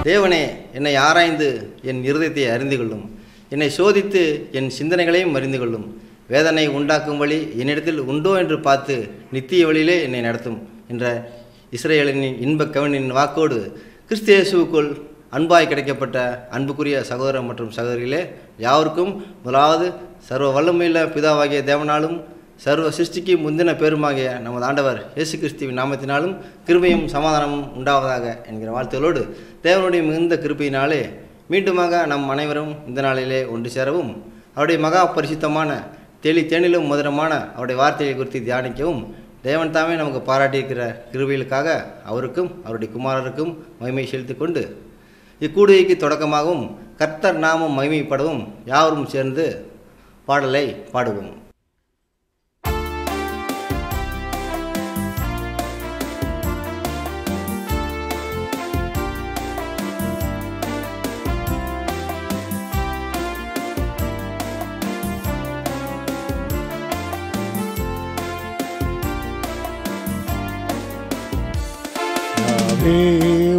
தேவனே, என்னை ஆராய்ந்து என் இருதயத்தை அறிந்து கொள்ளும். என்னை சோதித்து என் சிந்தனைகளையும் அறிந்து கொள்ளும். வேதனை உண்டாக்கும் வழி என்னிடத்தில் உண்டோ என்று பார்த்து நித்திய வழியிலே என்னை நடத்தும் என்ற இஸ்ரவேலின் இன்பக் கவினின் வாக்கோடு கிறிஸ்து இயேசுவுக்குள் அன்பாய் கிடைக்கப்பட்ட அன்புக்குரிய சகோதரர் மற்றும் சகோதரிகளே, யாவருக்கும் முதலாவது சர்வ வல்லமையுள்ள பிதாவாகிய தேவனாலும் சர்வ சிருஷ்டிக்கு முந்தின பேருமாகிய நமது ஆண்டவர் இயேசு கிறிஸ்துவின் நாமத்தினாலும் கிருபையும் சமாதானமும் உண்டாவதாக என்கிற வாழ்த்துகளோடு தேவனுடைய மிகுந்த கிருபையினாலே மீண்டுமாக நம் அனைவரும் இந்த நாளிலே ஒன்று சேரவும் அவருடைய மகா பரிசுத்தமான தேனிலும் மதுரமான அவருடைய வார்த்தையை குறித்து தியானிக்கவும் தேவன் தாமே நமக்கு பாராட்டியிருக்கிற கிருபைகளுக்காக அவருக்கும் அவருடைய குமாரருக்கும் மகிமை செலுத்தி கொண்டு இக்கூடுகைக்கு தொடக்கமாகவும் கர்த்தர் நாமம் மகிமைப்படவும் யாவரும் சேர்ந்து பாடலை பாடுவோம்.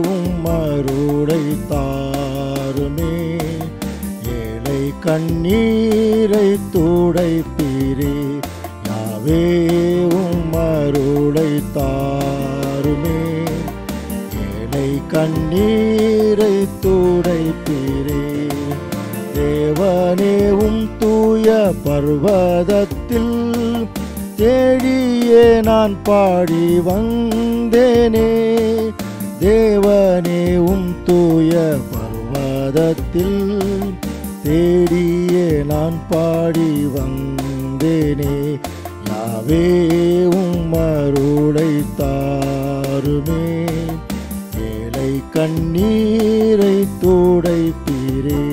உம்மருளை தாருமே, ஏழை கண்ணீரை துடைப்பீரே. யாவே உம்மருளை தாருமே, ஏழை கண்ணீரை துடைப்பீரே. தேவனே, தூய பர்வதத்தில் தேடியே நான் பாடி வந்தேனே. தேவனே, தூய பர்வதத்தில் தேடியே நான் பாடி வந்தேனே. யாவே உம்மருளை தாருமே, ஏழை கண்ணீரை துடைப்பீரே.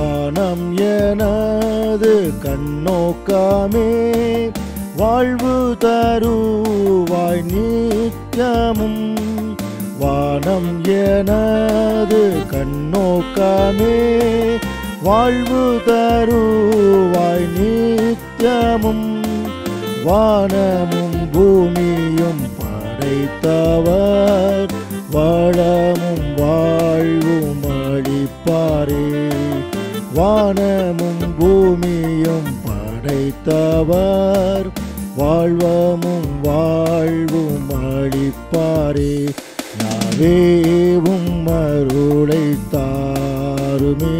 வானம் எனது கண்ணோக்கமே, வாழ்வு தருவாய் நித்தியமும். வானம் எனது கண்ணோக்கமே, வாழ்வு தருவாய் நித்தியமும். வானமும் பூமியும் படைத்தவர், வளமும் வாழ்வும் அளிப்பாரே. வானமும் பூமியும் படைத்தவர், வாழ்வமும் வாழ்வும் அளிப்பாரே. யாவே உம்மருளை தாருமே,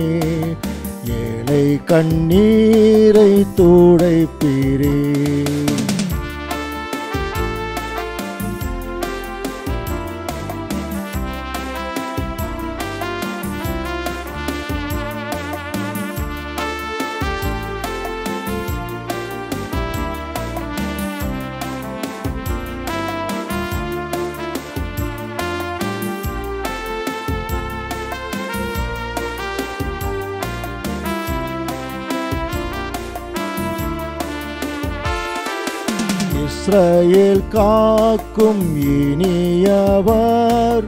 ஏழை கண்ணீரை துடைப்பீரே. இஸ்ரவேல் காக்கும் இனியவர்,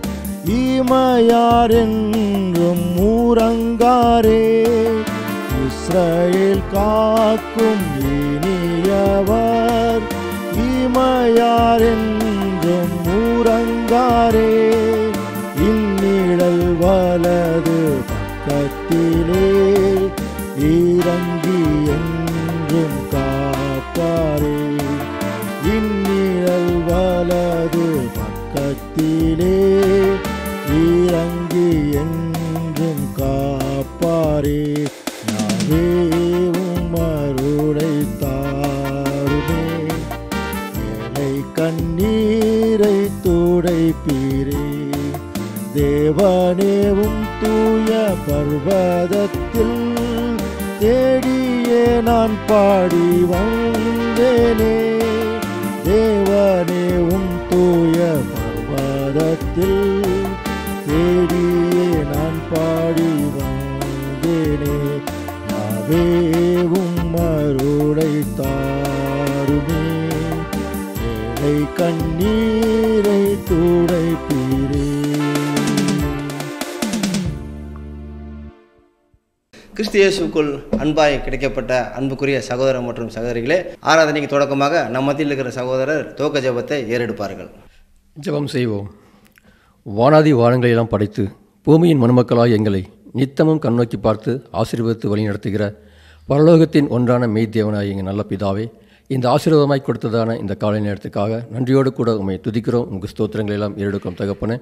இமையார் என்றும் உறங்காரே. இஸ்ரவேல் காக்கும் இனியவர், இமையார் என்றும் உறங்காரே. இந்நிழல் வலது பக்கத்திலே இறங்கி என்றும் காப்பாரே. இந்நிழல் வலது பக்கத்திலே இறங்கி என்றும் காப்பாரே. யாவே உம்மருளை தாருமே, ஏழை கண்ணீரை துடைப்பீரே. தேவனே, தூய பர்வதத்தில் தேடியே நான் பாடி வந்தேனே. தேவனே, தூய பர்வதத்தில் தேடியே நான் பாடி வந்தேனே. தேவும் அருளை தாருமே, ஏழை கண்ணீரை துடைப்பீரே. கிறிஸ்து இயேசுவுக்குள் அன்பாய் கிடைக்கப்பட்ட அன்புக்குரிய சகோதரர் மற்றும் சகோதரிகளே, ஆராதனைக்கு தொடக்கமாக நம் மத்தியில் இருக்கிற சகோதரர் துவக்க ஜெபத்தை ஏறெடுப்பார்கள். ஜெபம் செய்வோம். வானாதி வானங்களெல்லாம் படைத்து பூமியின் மனுமக்களாய் எங்களை நித்தமும் கண்ணோக்கி பார்த்து ஆசீர்வதித்து வழி நடத்துகிற பரலோகத்தின் ஒன்றான மெய்தேவனாய் எங்கள் நல்ல பிதாவே, இந்த ஆசீர்வாதமாய் கொடுத்ததான இந்த காலை நேரத்துக்காக நன்றியோடு கூட உம்மை துதிக்கிறோம். உங்கள் ஸ்தோத்திரங்களெல்லாம் ஏறெடுக்கும் தகப்பனே,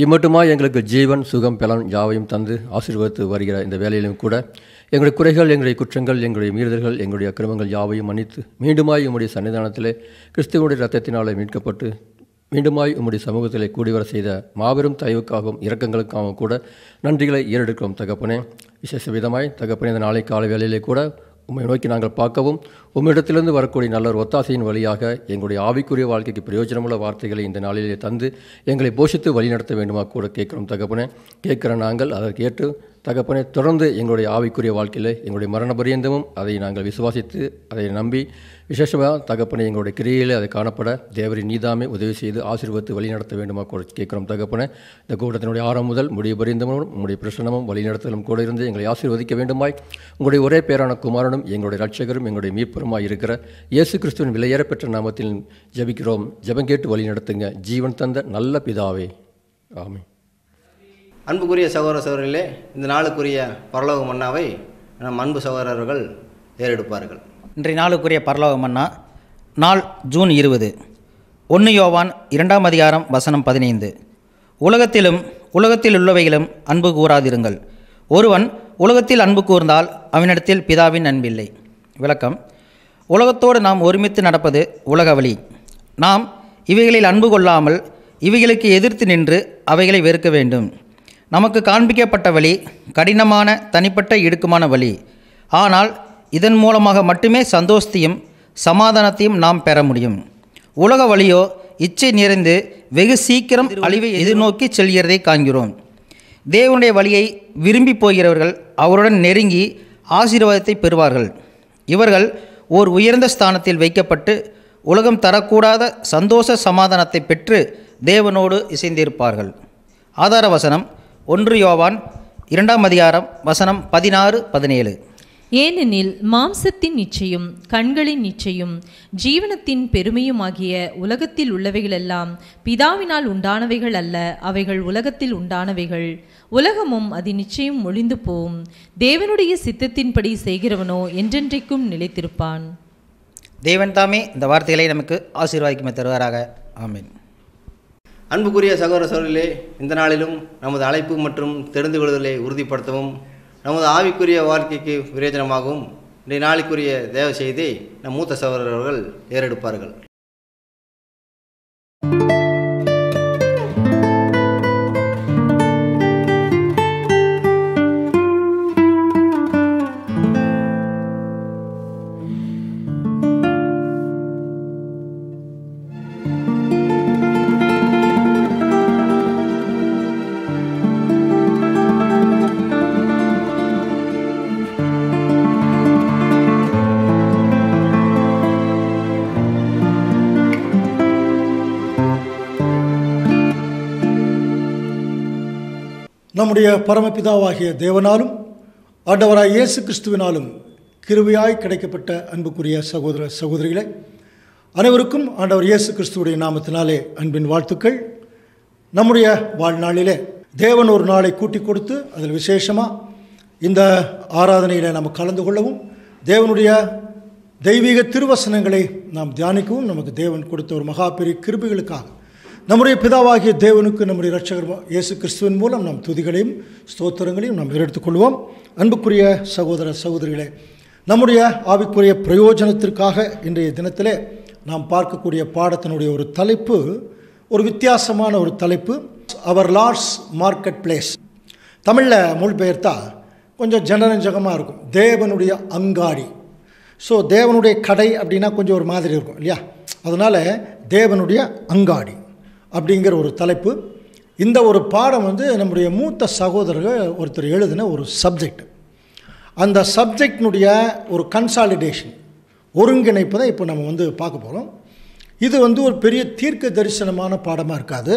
இம்மட்டுமாய் எங்களுக்கு ஜீவன் சுகம் பலன் யாவையும் தந்து ஆசீர்வதித்து வருகிற இந்த வேலையிலும் கூட எங்களுடைய குறைகள், எங்களுடைய குற்றங்கள், எங்களுடைய மீறுதல்கள், எங்களுடைய அக்கிரமங்கள் யாவையும் மன்னித்து மீண்டுமாய் உம்முடைய சன்னிதானத்திலே கிறிஸ்துவனுடைய இரத்தத்தினாலே மீட்கப்பட்டு மீண்டுமாய் உம்முடைய சமூகத்திலே கூடிவர செய்த மாபெரும் தயவுக்காகவும் இரக்கங்களுக்காகவும் கூட நன்றிகளை ஏறெடுக்கிறோம் தகப்பனே. விசேஷ விதமாய் தகப்பனே, இந்த நாளை காலை வேளையிலே கூட உம்மை நோக்கி நாங்கள் பார்க்கவும் உம்மிடத்திலிருந்து வரக்கூடிய நல்ல ஒரு ஒத்தாசையின் வழியாக எங்களுடைய ஆவிக்குரிய வாழ்க்கைக்கு பிரயோஜனமுள்ள வார்த்தைகளை இந்த நாளிலே தந்து எங்களை போஷித்து வழிநடத்த வேண்டுமா கூட கேட்கிறோம் தகப்பனே. கேட்கிற நாங்கள் அதற்கு ஏற்று தகப்பனே தொடர்ந்து எங்களுடைய ஆவிக்குரிய வாழ்க்கையில் எங்களுடைய மரண பரியந்தமும் அதை நாங்கள் விசுவாசித்து அதை நம்பி விசேஷமாக தகப்பனே எங்களுடைய கிரியையில் அதை காணப்பட தேவரின் நீதாமே உதவி செய்து ஆசீர்வதித்து வழிநடத்த வேண்டுமா கூட கேட்கிறோம் தகப்பனே. இந்த கூட்டத்தினுடைய ஆரம்பம் முதல் முடிவு பரியந்தமும் உங்களுடைய பிரசனமும் வழிநடத்தலும் கூட இருந்து எங்களை ஆசீர்வதிக்க வேண்டுமாய் உங்களுடைய ஒரே பேரான குமாரனும் எங்களுடைய இரட்சகரும் எங்களுடைய மீட்பருமாய் இருக்கிற இயேசு கிறிஸ்துவின் விலையேறப்பெற்ற நாமத்தில் ஜெபிக்கிறோம். ஜெபம் கேட்டு வழி நடத்துங்க ஜீவன் தந்த நல்ல பிதாவே, ஆமென். அன்புக்குரிய சகோதர சகோதரிகளே, இந்த நாளுக்குரிய பரலோக மன்னாவை நம் அன்பு சகோதரர்கள் ஏறெடுப்பார்கள். இன்றைய நாளுக்குரிய பரலோக மன்னா நாள் ஜூன் 20. 1 யோவான் 2ஆம் அதிகாரம் வசனம் 15. உலகத்தில் உள்ளவைகளும் அன்பு கூறாதிருங்கள். ஒருவன் உலகத்தில் அன்பு கூர்ந்தால் அவனிடத்தில் பிதாவின் அன்பில்லை. விளக்கம்: உலகத்தோடு நாம் ஒருமித்து நடப்பது உலக வழி. நாம் இவைகளில் அன்பு கொள்ளாமல் இவைகளுக்கு எதிர்த்து நின்று அவைகளை வெறுக்க வேண்டும். நமக்கு காண்பிக்கப்பட்ட வழி கடினமான, தனிப்பட்ட, இடுக்கமான வழி. ஆனால் இதன் மூலமாக மட்டுமே சந்தோஷத்தையும் சமாதானத்தையும் நாம் பெற முடியும். உலக வழியோ இச்சை நிறைந்து வெகு சீக்கிரம் அழிவை எதிர்நோக்கி செல்கிறதை காண்கிறோம். தேவனுடைய வழியை விரும்பி போகிறவர்கள் அவருடன் நெருங்கி ஆசீர்வாதத்தை பெறுவார்கள். இவர்கள் ஓர் உயர்ந்த ஸ்தானத்தில் வைக்கப்பட்டு உலகம் தரக்கூடாத சந்தோஷ சமாதானத்தை பெற்று தேவனோடு இசைந்திருப்பார்கள். ஆதார வசனம் 1 யோவான் 2ஆம் அதிகாரம் வசனம் 16-17. ஏனெனில் மாம்சத்தின் நிச்சயம், கண்களின் நிச்சயம், ஜீவனத்தின் பெருமையுமாகிய உலகத்தில் உள்ளவைகளெல்லாம் பிதாவினால் உண்டானவைகள் அல்ல, அவைகள் உலகத்தில் உண்டானவைகள். உலகமும் அதன் நிச்சயம் ஒழிந்து போகும். தேவனுடைய சித்தத்தின்படி செய்கிறவனோ என்றென்றைக்கும் நிலைத்திருப்பான். தேவன் தாமே இந்த வார்த்தைகளை நமக்கு ஆசீர்வாதிக்குமே தருவாராக. ஆமென். அன்புக்குரிய சகோதர சகோதரிகளே, இந்த நாளிலும் நமது அழைப்பு மற்றும் தெரிந்து கொள்வதை உறுதிப்படுத்தவும் நமது ஆவிக்குரிய வாழ்க்கைக்கு பிரயோஜனமாகவும் இன்றைய நாளுக்குரிய தேவ செய்தி நம் மூத்த சகோதரர்கள் ஏறெடுப்பார்கள். நம்முடைய பரமபிதாவாகிய தேவனாலும் ஆண்டவராய் இயேசு கிறிஸ்துவினாலும் கிருபையாய் கிடைக்கப்பட்ட அன்புக்குரிய சகோதர சகோதரிகளே, அனைவருக்கும் ஆண்டவர் இயேசு கிறிஸ்துவுடைய நாமத்தினாலே அன்பின் வாழ்த்துக்கள். நம்முடைய வாழ்நாளிலே தேவன் ஒரு நாளை கூட்டி கொடுத்து அதில் விசேஷமாக இந்த ஆராதனையில் நாம் கலந்து கொள்ளவும் தேவனுடைய தெய்வீக திருவசனங்களை நாம் தியானிக்கவும் நமக்கு தேவன் கொடுத்த ஒரு மகா பெரிய கிருபைகளுக்காக நம்முடைய பிதாவாகிய தேவனுக்கு நம்முடைய இரட்சகர் இயேசு கிறிஸ்துவின் மூலம் நாம் துதிகளையும் ஸ்தோத்திரங்களையும் நாம் எடுத்துக்கொள்வோம். அன்புக்குரிய சகோதர சகோதரிகளே, நம்முடைய ஆவிக்குரிய பிரயோஜனத்திற்காக இன்றைய தினத்திலே நாம் பார்க்கக்கூடிய பாடத்தினுடைய ஒரு தலைப்பு ஒரு வித்தியாசமான ஒரு தலைப்பு, அவர் லார்ட்ஸ் மார்க்கெட் பிளேஸ். தமிழில் மொழிபெயர்த்தா கொஞ்சம் ஜனரஞ்சகமாக இருக்கும், தேவனுடைய அங்காடி. ஸோ தேவனுடைய கடை அப்படின்னா கொஞ்சம் ஒரு மாதிரி இருக்கும் இல்லையா, அதனால் தேவனுடைய அங்காடி அப்படிங்கிற ஒரு தலைப்பு. இந்த ஒரு பாடம் நம்முடைய மூத்த சகோதரர்கள் ஒருத்தர் எழுதின ஒரு சப்ஜெக்ட். அந்த சப்ஜெக்டினுடைய ஒரு கன்சாலிடேஷன், ஒருங்கிணைப்பு தான் இப்போ நம்ம வந்து பார்க்க போகிறோம். இது வந்து ஒரு பெரிய தீர்க்க தரிசனமான பாடமாக இருக்காது.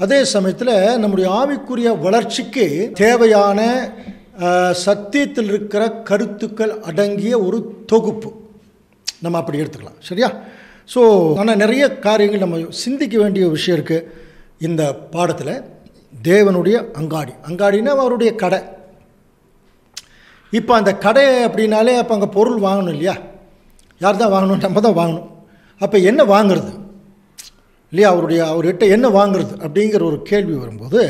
அதே சமயத்தில் நம்முடைய ஆவிக்குரிய வளர்ச்சிக்கு தேவையான சத்தியத்தில் இருக்கிற கருத்துக்கள் அடங்கிய ஒரு தொகுப்பு நம்ம அப்படி எடுத்துக்கலாம். சரியா? ஸோ ஆனால் நிறைய காரியங்கள் நம்ம சிந்திக்க வேண்டிய விஷயம் இருக்குது இந்த பாடத்தில். தேவனுடைய அங்காடினா அவருடைய கடை. இப்போ அந்த கடை அப்படின்னாலே அப்போ அங்கே பொருள் வாங்கணும் இல்லையா? யார் தான் வாங்கணும்? நம்ம தான் வாங்கணும். அப்போ என்ன வாங்கிறது இல்லையா? அவர்கிட்ட என்ன வாங்கிறது அப்படிங்கிற ஒரு கேள்வி வரும்போது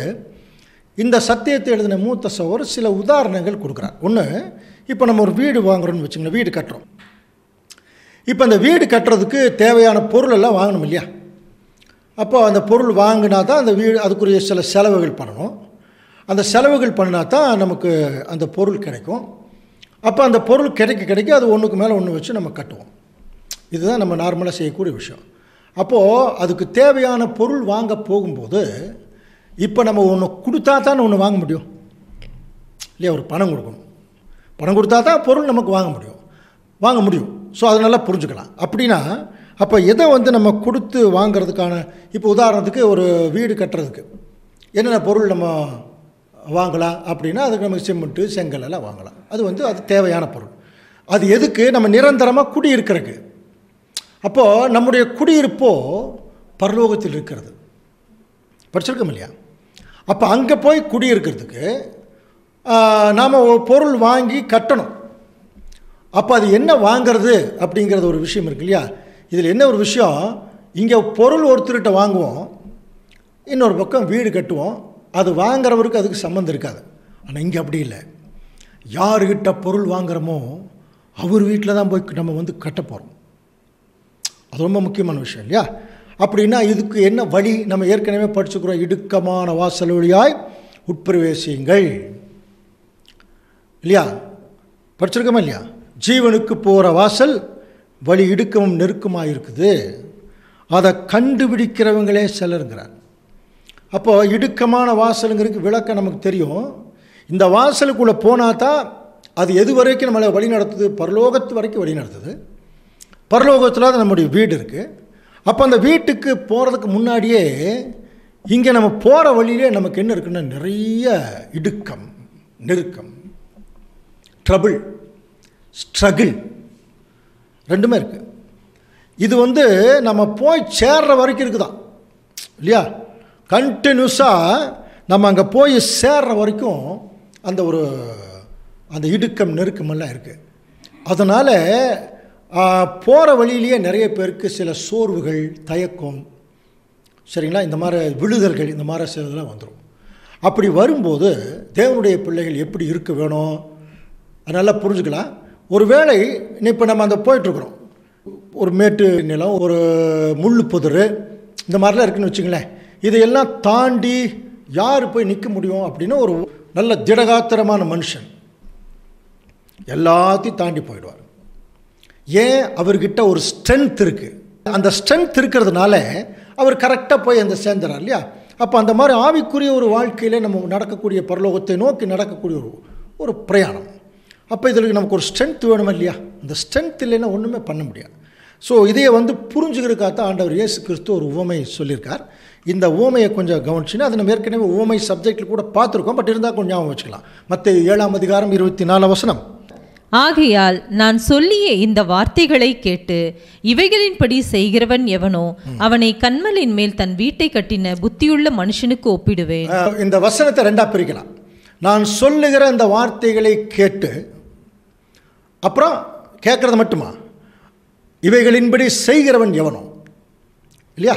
இந்த சத்தியத்தை எழுதின மூத்த சகோதரர் சில உதாரணங்கள் கொடுக்குறார். ஒன்று, இப்போ நம்ம ஒரு வீடு வாங்குறோன்னு வச்சுக்கோங்க, வீடு கட்டுறோம். இப்போ அந்த வீடு கட்டுறதுக்கு தேவையான பொருள் எல்லாம் வாங்கணும் இல்லையா? அப்போ அந்த பொருள் வாங்கினா தான் அந்த வீடு, அதுக்குரிய சில செலவுகள் பண்ணணும். அந்த செலவுகள் பண்ணினா தான் நமக்கு அந்த பொருள் கிடைக்கும். அப்போ அந்த பொருள் கிடைக்க அது ஒன்றுக்கு மேலே ஒன்று வச்சு நம்ம கட்டுவோம். இதுதான் நம்ம நார்மலாக செய்யக்கூடிய விஷயம். அப்போது அதுக்கு தேவையான பொருள் வாங்க போகும்போது இப்போ நம்ம ஒன்று கொடுத்தா தான் ஒன்று வாங்க முடியும் இல்லையா? ஒரு பணம் கொடுக்கணும். பணம் கொடுத்தா தான் பொருள் நமக்கு வாங்க முடியும். ஸோ அதை நல்லா புரிஞ்சுக்கலாம். அப்படின்னா அப்போ எதை வந்து நம்ம கொடுத்து வாங்கிறதுக்கான, இப்போ உதாரணத்துக்கு ஒரு வீடு கட்டுறதுக்கு என்னென்ன பொருள் நம்ம வாங்கலாம் அப்படின்னா அதுக்கு நமக்கு சிமெண்ட்டு, செங்கல் எல்லாம் வாங்கலாம். அது தேவையான பொருள். அது எதுக்கு? நம்ம நிரந்தரமாக குடியிருக்கிறதுக்கு. அப்போது நம்முடைய குடியிருப்போ பரலோகத்தில் இருக்கிறது, படிச்சிருக்கோம் இல்லையா? அப்போ அங்கே போய் குடியிருக்கிறதுக்கு நாம் பொருள் வாங்கி கட்டணும். அப்போ அது என்ன வாங்கிறது அப்படிங்கிறது ஒரு விஷயம் இருக்கு இல்லையா? இதில் என்ன ஒரு விஷயம், இங்கே பொருள் ஒருத்தர்கிட்ட வாங்குவோம், இன்னொரு பக்கம் வீடு கட்டுவோம். அது வாங்குறவருக்கு அதுக்கு சம்மந்தம் இருக்காது. ஆனால் இங்கே அப்படி இல்லை. யாருக்கிட்ட பொருள் வாங்குகிறோமோ அவர் வீட்டில் தான் போய் நம்ம வந்து கட்ட போகிறோம். அது ரொம்ப முக்கியமான விஷயம் இல்லையா? அப்படின்னா இதுக்கு என்ன வழி? நம்ம ஏற்கனவே படிச்சுக்கிறோம், இடுக்கமான வாசல் வழியாய் உட்பிரவேசியுங்கள் இல்லையா? படிச்சிருக்கோமா இல்லையா? ஜீவனுக்கு போகிற வாசல் வழி இடுக்கமும் நெருக்கமாக இருக்குது, அதை கண்டுபிடிக்கிறவங்களே சிலருங்கிறார். அப்போது இடுக்கமான வாசலுங்கிறதுக்கு விளக்கம் நமக்கு தெரியும். இந்த வாசலுக்குள்ளே போனால் தான் அது எது வரைக்கும் நம்மளை வழி நடத்துது? பரலோகத்து வரைக்கும் வழி நடத்துது. பரலோகத்தில் தான் நம்முடைய வீடு இருக்குது. அப்போ அந்த வீட்டுக்கு போகிறதுக்கு முன்னாடியே இங்கே நம்ம போகிற வழியிலே நமக்கு என்ன இருக்குன்னா நிறைய இடுக்கம், நெருக்கம், ட்ரபிள், ஸ்ட்ரகிள் ரெண்டுமே இருக்குது. இது நம்ம போய் சேர்ற வரைக்கும் இருக்குதான் இல்லையா? கண்டினியூஸாக நம்ம அங்கே போய் சேர்ற வரைக்கும் அந்த இடுக்கம் நெருக்கமெல்லாம் இருக்குது. அதனால் போகிற வழியிலேயே நிறைய பேருக்கு சில சோர்வுகள், தயக்கம், சரிங்களா, இந்த மாதிரி விழுதல்கள், இந்த மாதிரி சிலதெல்லாம் வந்துடும். அப்படி வரும்போது தேவனுடைய பிள்ளைகள் எப்படி இருக்க வேணும் அதனால் புரிஞ்சுக்கலாம். ஒரு வேளை இப்போ நம்ம அந்த போயிட்டுருக்குறோம், ஒரு மேட்டு நிலம், ஒரு முள் புதர், இந்த மாதிரிலாம் இருக்குதுன்னு வச்சுங்களேன். இதையெல்லாம் தாண்டி யார் போய் நிற்க முடியும் அப்படின்னா ஒரு நல்ல திடகாத்திரமான மனுஷன் எல்லாத்தையும் தாண்டி போயிடுவார். ஏன்? அவர்கிட்ட ஒரு ஸ்ட்ரென்த் இருக்குது. அந்த ஸ்ட்ரென்த் இருக்கிறதுனால அவர் கரெக்டாக போய் அந்த சேர்ந்துறார் இல்லையா? அப்போ அந்த மாதிரி ஆவிக்குரிய ஒரு வாழ்க்கையில் நம்ம நடக்கக்கூடிய, பரலோகத்தை நோக்கி நடக்கக்கூடிய ஒரு பிரயாணம். அப்போ இதில் நமக்கு ஒரு ஸ்ட்ரென்த் வேணும் இல்லையா? அந்த ஸ்ட்ரென்த் இல்லைன்னா ஒன்றுமே பண்ண முடியாது. ஸோ இதையை புரிஞ்சுக்கிறதுக்காகத்தான் ஆண்டவர் இயேசு கிறிஸ்து ஒரு உவமை சொல்லியிருக்கார். இந்த உவமையை கொஞ்சம் கவனிச்சுன்னா, அது நம்ம ஏற்கனவே உவமை சப்ஜெக்டில் கூட பார்த்துருக்கோம், பட் இருந்தால் கொஞ்சம் ஞாபகம் வச்சுக்கலாம். மத்தேயு 7ஆம் அதிகாரம் 24ஆம் வசனம். ஆகையால் நான் சொல்லிய இந்த வார்த்தைகளை கேட்டு இவைகளின்படி செய்கிறவன் எவனோ அவனை கன்மலின் மேல் தன் வீட்டை கட்டின புத்தியுள்ள மனுஷனுக்கு ஒப்பிடுவேன். இந்த வசனத்தை ரெண்டா பிரிக்கலாம். நான் சொல்லுகிற இந்த வார்த்தைகளை கேட்டு, அப்புறம் கேட்கறது மட்டுமா? இவைகளின்படி செய்கிறவன் எவனோ இல்லையா?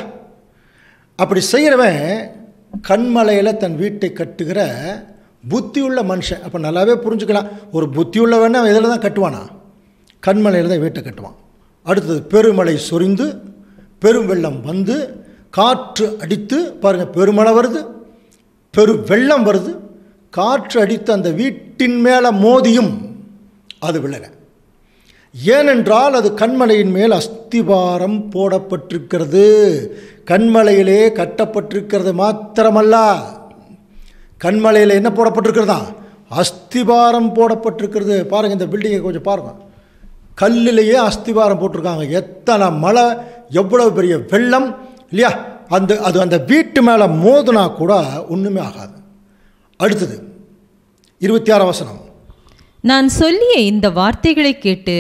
அப்படி செய்கிறவன் கண்மலையில் தன் வீட்டை கட்டுகிற புத்தியுள்ள மனுஷன். அப்போ நல்லாவே புரிஞ்சுக்கலாம். ஒரு புத்தியுள்ளவன் அவன் எதில் தான் கட்டுவானா? கண்மலையில் தான் வீட்டை கட்டுவான். அடுத்தது, பெருமழை சொரிந்து பெரும் வெள்ளம் வந்து காற்று அடித்து, பாருங்கள், பெருமழை வருது, பெரு வெள்ளம் வருது, காற்று அடித்து அந்த வீட்டின் மேலே மோதியும் அது விழலை. ஏனென்றால் அது கண்மலையின் மேல் அஸ்திபாரம் போடப்பட்டிருக்கிறது. கண்மலையிலே கட்டப்பட்டிருக்கிறது மாத்திரமல்ல, கண்மலையில் என்ன போடப்பட்டிருக்கிறதா? அஸ்திபாரம் போடப்பட்டிருக்கிறது. பாருங்கள், இந்த பில்டிங்கை கொஞ்சம் பாருங்கள். கல்லிலேயே அஸ்திபாரம் போட்டிருக்காங்க. எத்தனை மழை, எவ்வளோ பெரிய வெள்ளம் இல்லையா, அந்த வீட்டு மேலே மோதுனா கூட ஒன்றுமே ஆகாது. அடுத்தது 26 வசனம். நான் சொல்லிய இந்த வார்த்தைகளை கேட்டு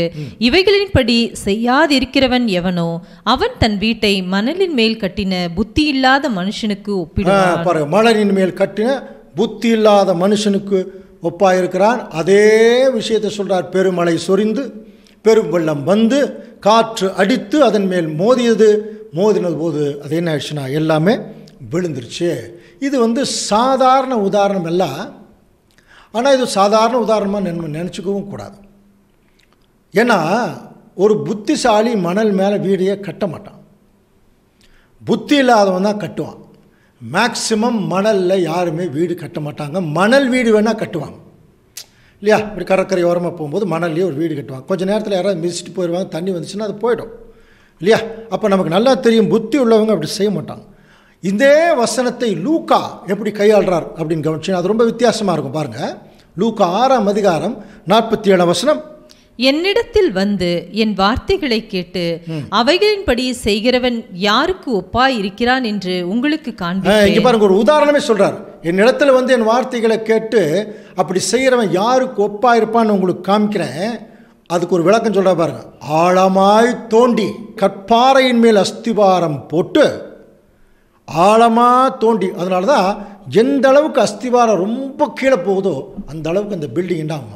இவைகளின்படி செய்யாதிருக்கிறவன் எவனோ அவன் தன் வீட்டை மணலின் மேல் கட்டின புத்தி இல்லாத மனுஷனுக்கு ஒப்பிடுவான். பாருங்க, மணலின் மேல் கட்டின புத்தி இல்லாத மனுஷனுக்கு ஒப்பாயிருக்கிறான். அதே விஷயத்தை சொல்றார். பெருமழை சொரிந்து பெரும் வெள்ளம் வந்து காற்று அடித்து அதன் மேல் மோதினது போது அது என்ன ஆயிடுச்சுன்னா எல்லாமே விழுந்துருச்சு. இது சாதாரண உதாரணம் அல்ல. ஆனால் இது சாதாரண உதாரணமாக நம்ம நினச்சிக்கவும் கூடாது. ஏன்னா ஒரு புத்திசாலி மணல் மேலே வீடையே கட்ட மாட்டான். புத்தி இல்லாதவன் தான் கட்டுவான். மேக்சிமம் மணலில் யாருமே வீடு கட்ட மாட்டாங்க. மணல் வீடு வேணால் கட்டுவாங்க இல்லையா. இப்படி கடற்கரை ஓரமாக போகும்போது மணல்லையே ஒரு வீடு கட்டுவாங்க. கொஞ்சம் நேரத்தில் யாராவது மிதிச்சுட்டு போயிடுவாங்க, தண்ணி வந்துச்சுன்னா அது போயிடும் இல்லையா. அப்போ நமக்கு நல்லா தெரியும், புத்தி உள்ளவங்க அப்படி செய்ய மாட்டாங்க. இதே வசனத்தை லூக்கா எப்படி கையாளுறார் அப்படின்னு கவனிச்சு அது ரொம்ப வித்தியாசமாக இருக்கும். பாருங்கள், லூக்கா 6ஆம் அதிகாரம் 47 வசனம். என்னிடத்தில் வந்து என் வார்த்தைகளை கேட்டு அவைகளின்படி செய்கிறவன் யாருக்கு ஒப்பாய் இருக்கிறான் என்று உங்களுக்கு காண்பிப்பேன். இங்க பாருங்க, ஒரு உதாரணமே சொல்றார். என்னிடத்துல வந்து என் வார்த்தைகளை கேட்டு அப்படி செய்கிறவன் யாருக்கு ஒப்பா இருப்பான்னு உங்களுக்கு காமிக்கிறேன். அதுக்கு ஒரு விளக்கம் சொல்ற பாருங்க. ஆழமாய் தோண்டி கற்பாறையின் மேல் அஸ்திவாரம் போட்டு, ஆழமா தோண்டி, அதனால தான் எந்த அளவுக்கு அஸ்திவாரம் ரொம்ப கீழே போகுதோ அந்த அளவுக்கு அந்த பில்டிங் தான்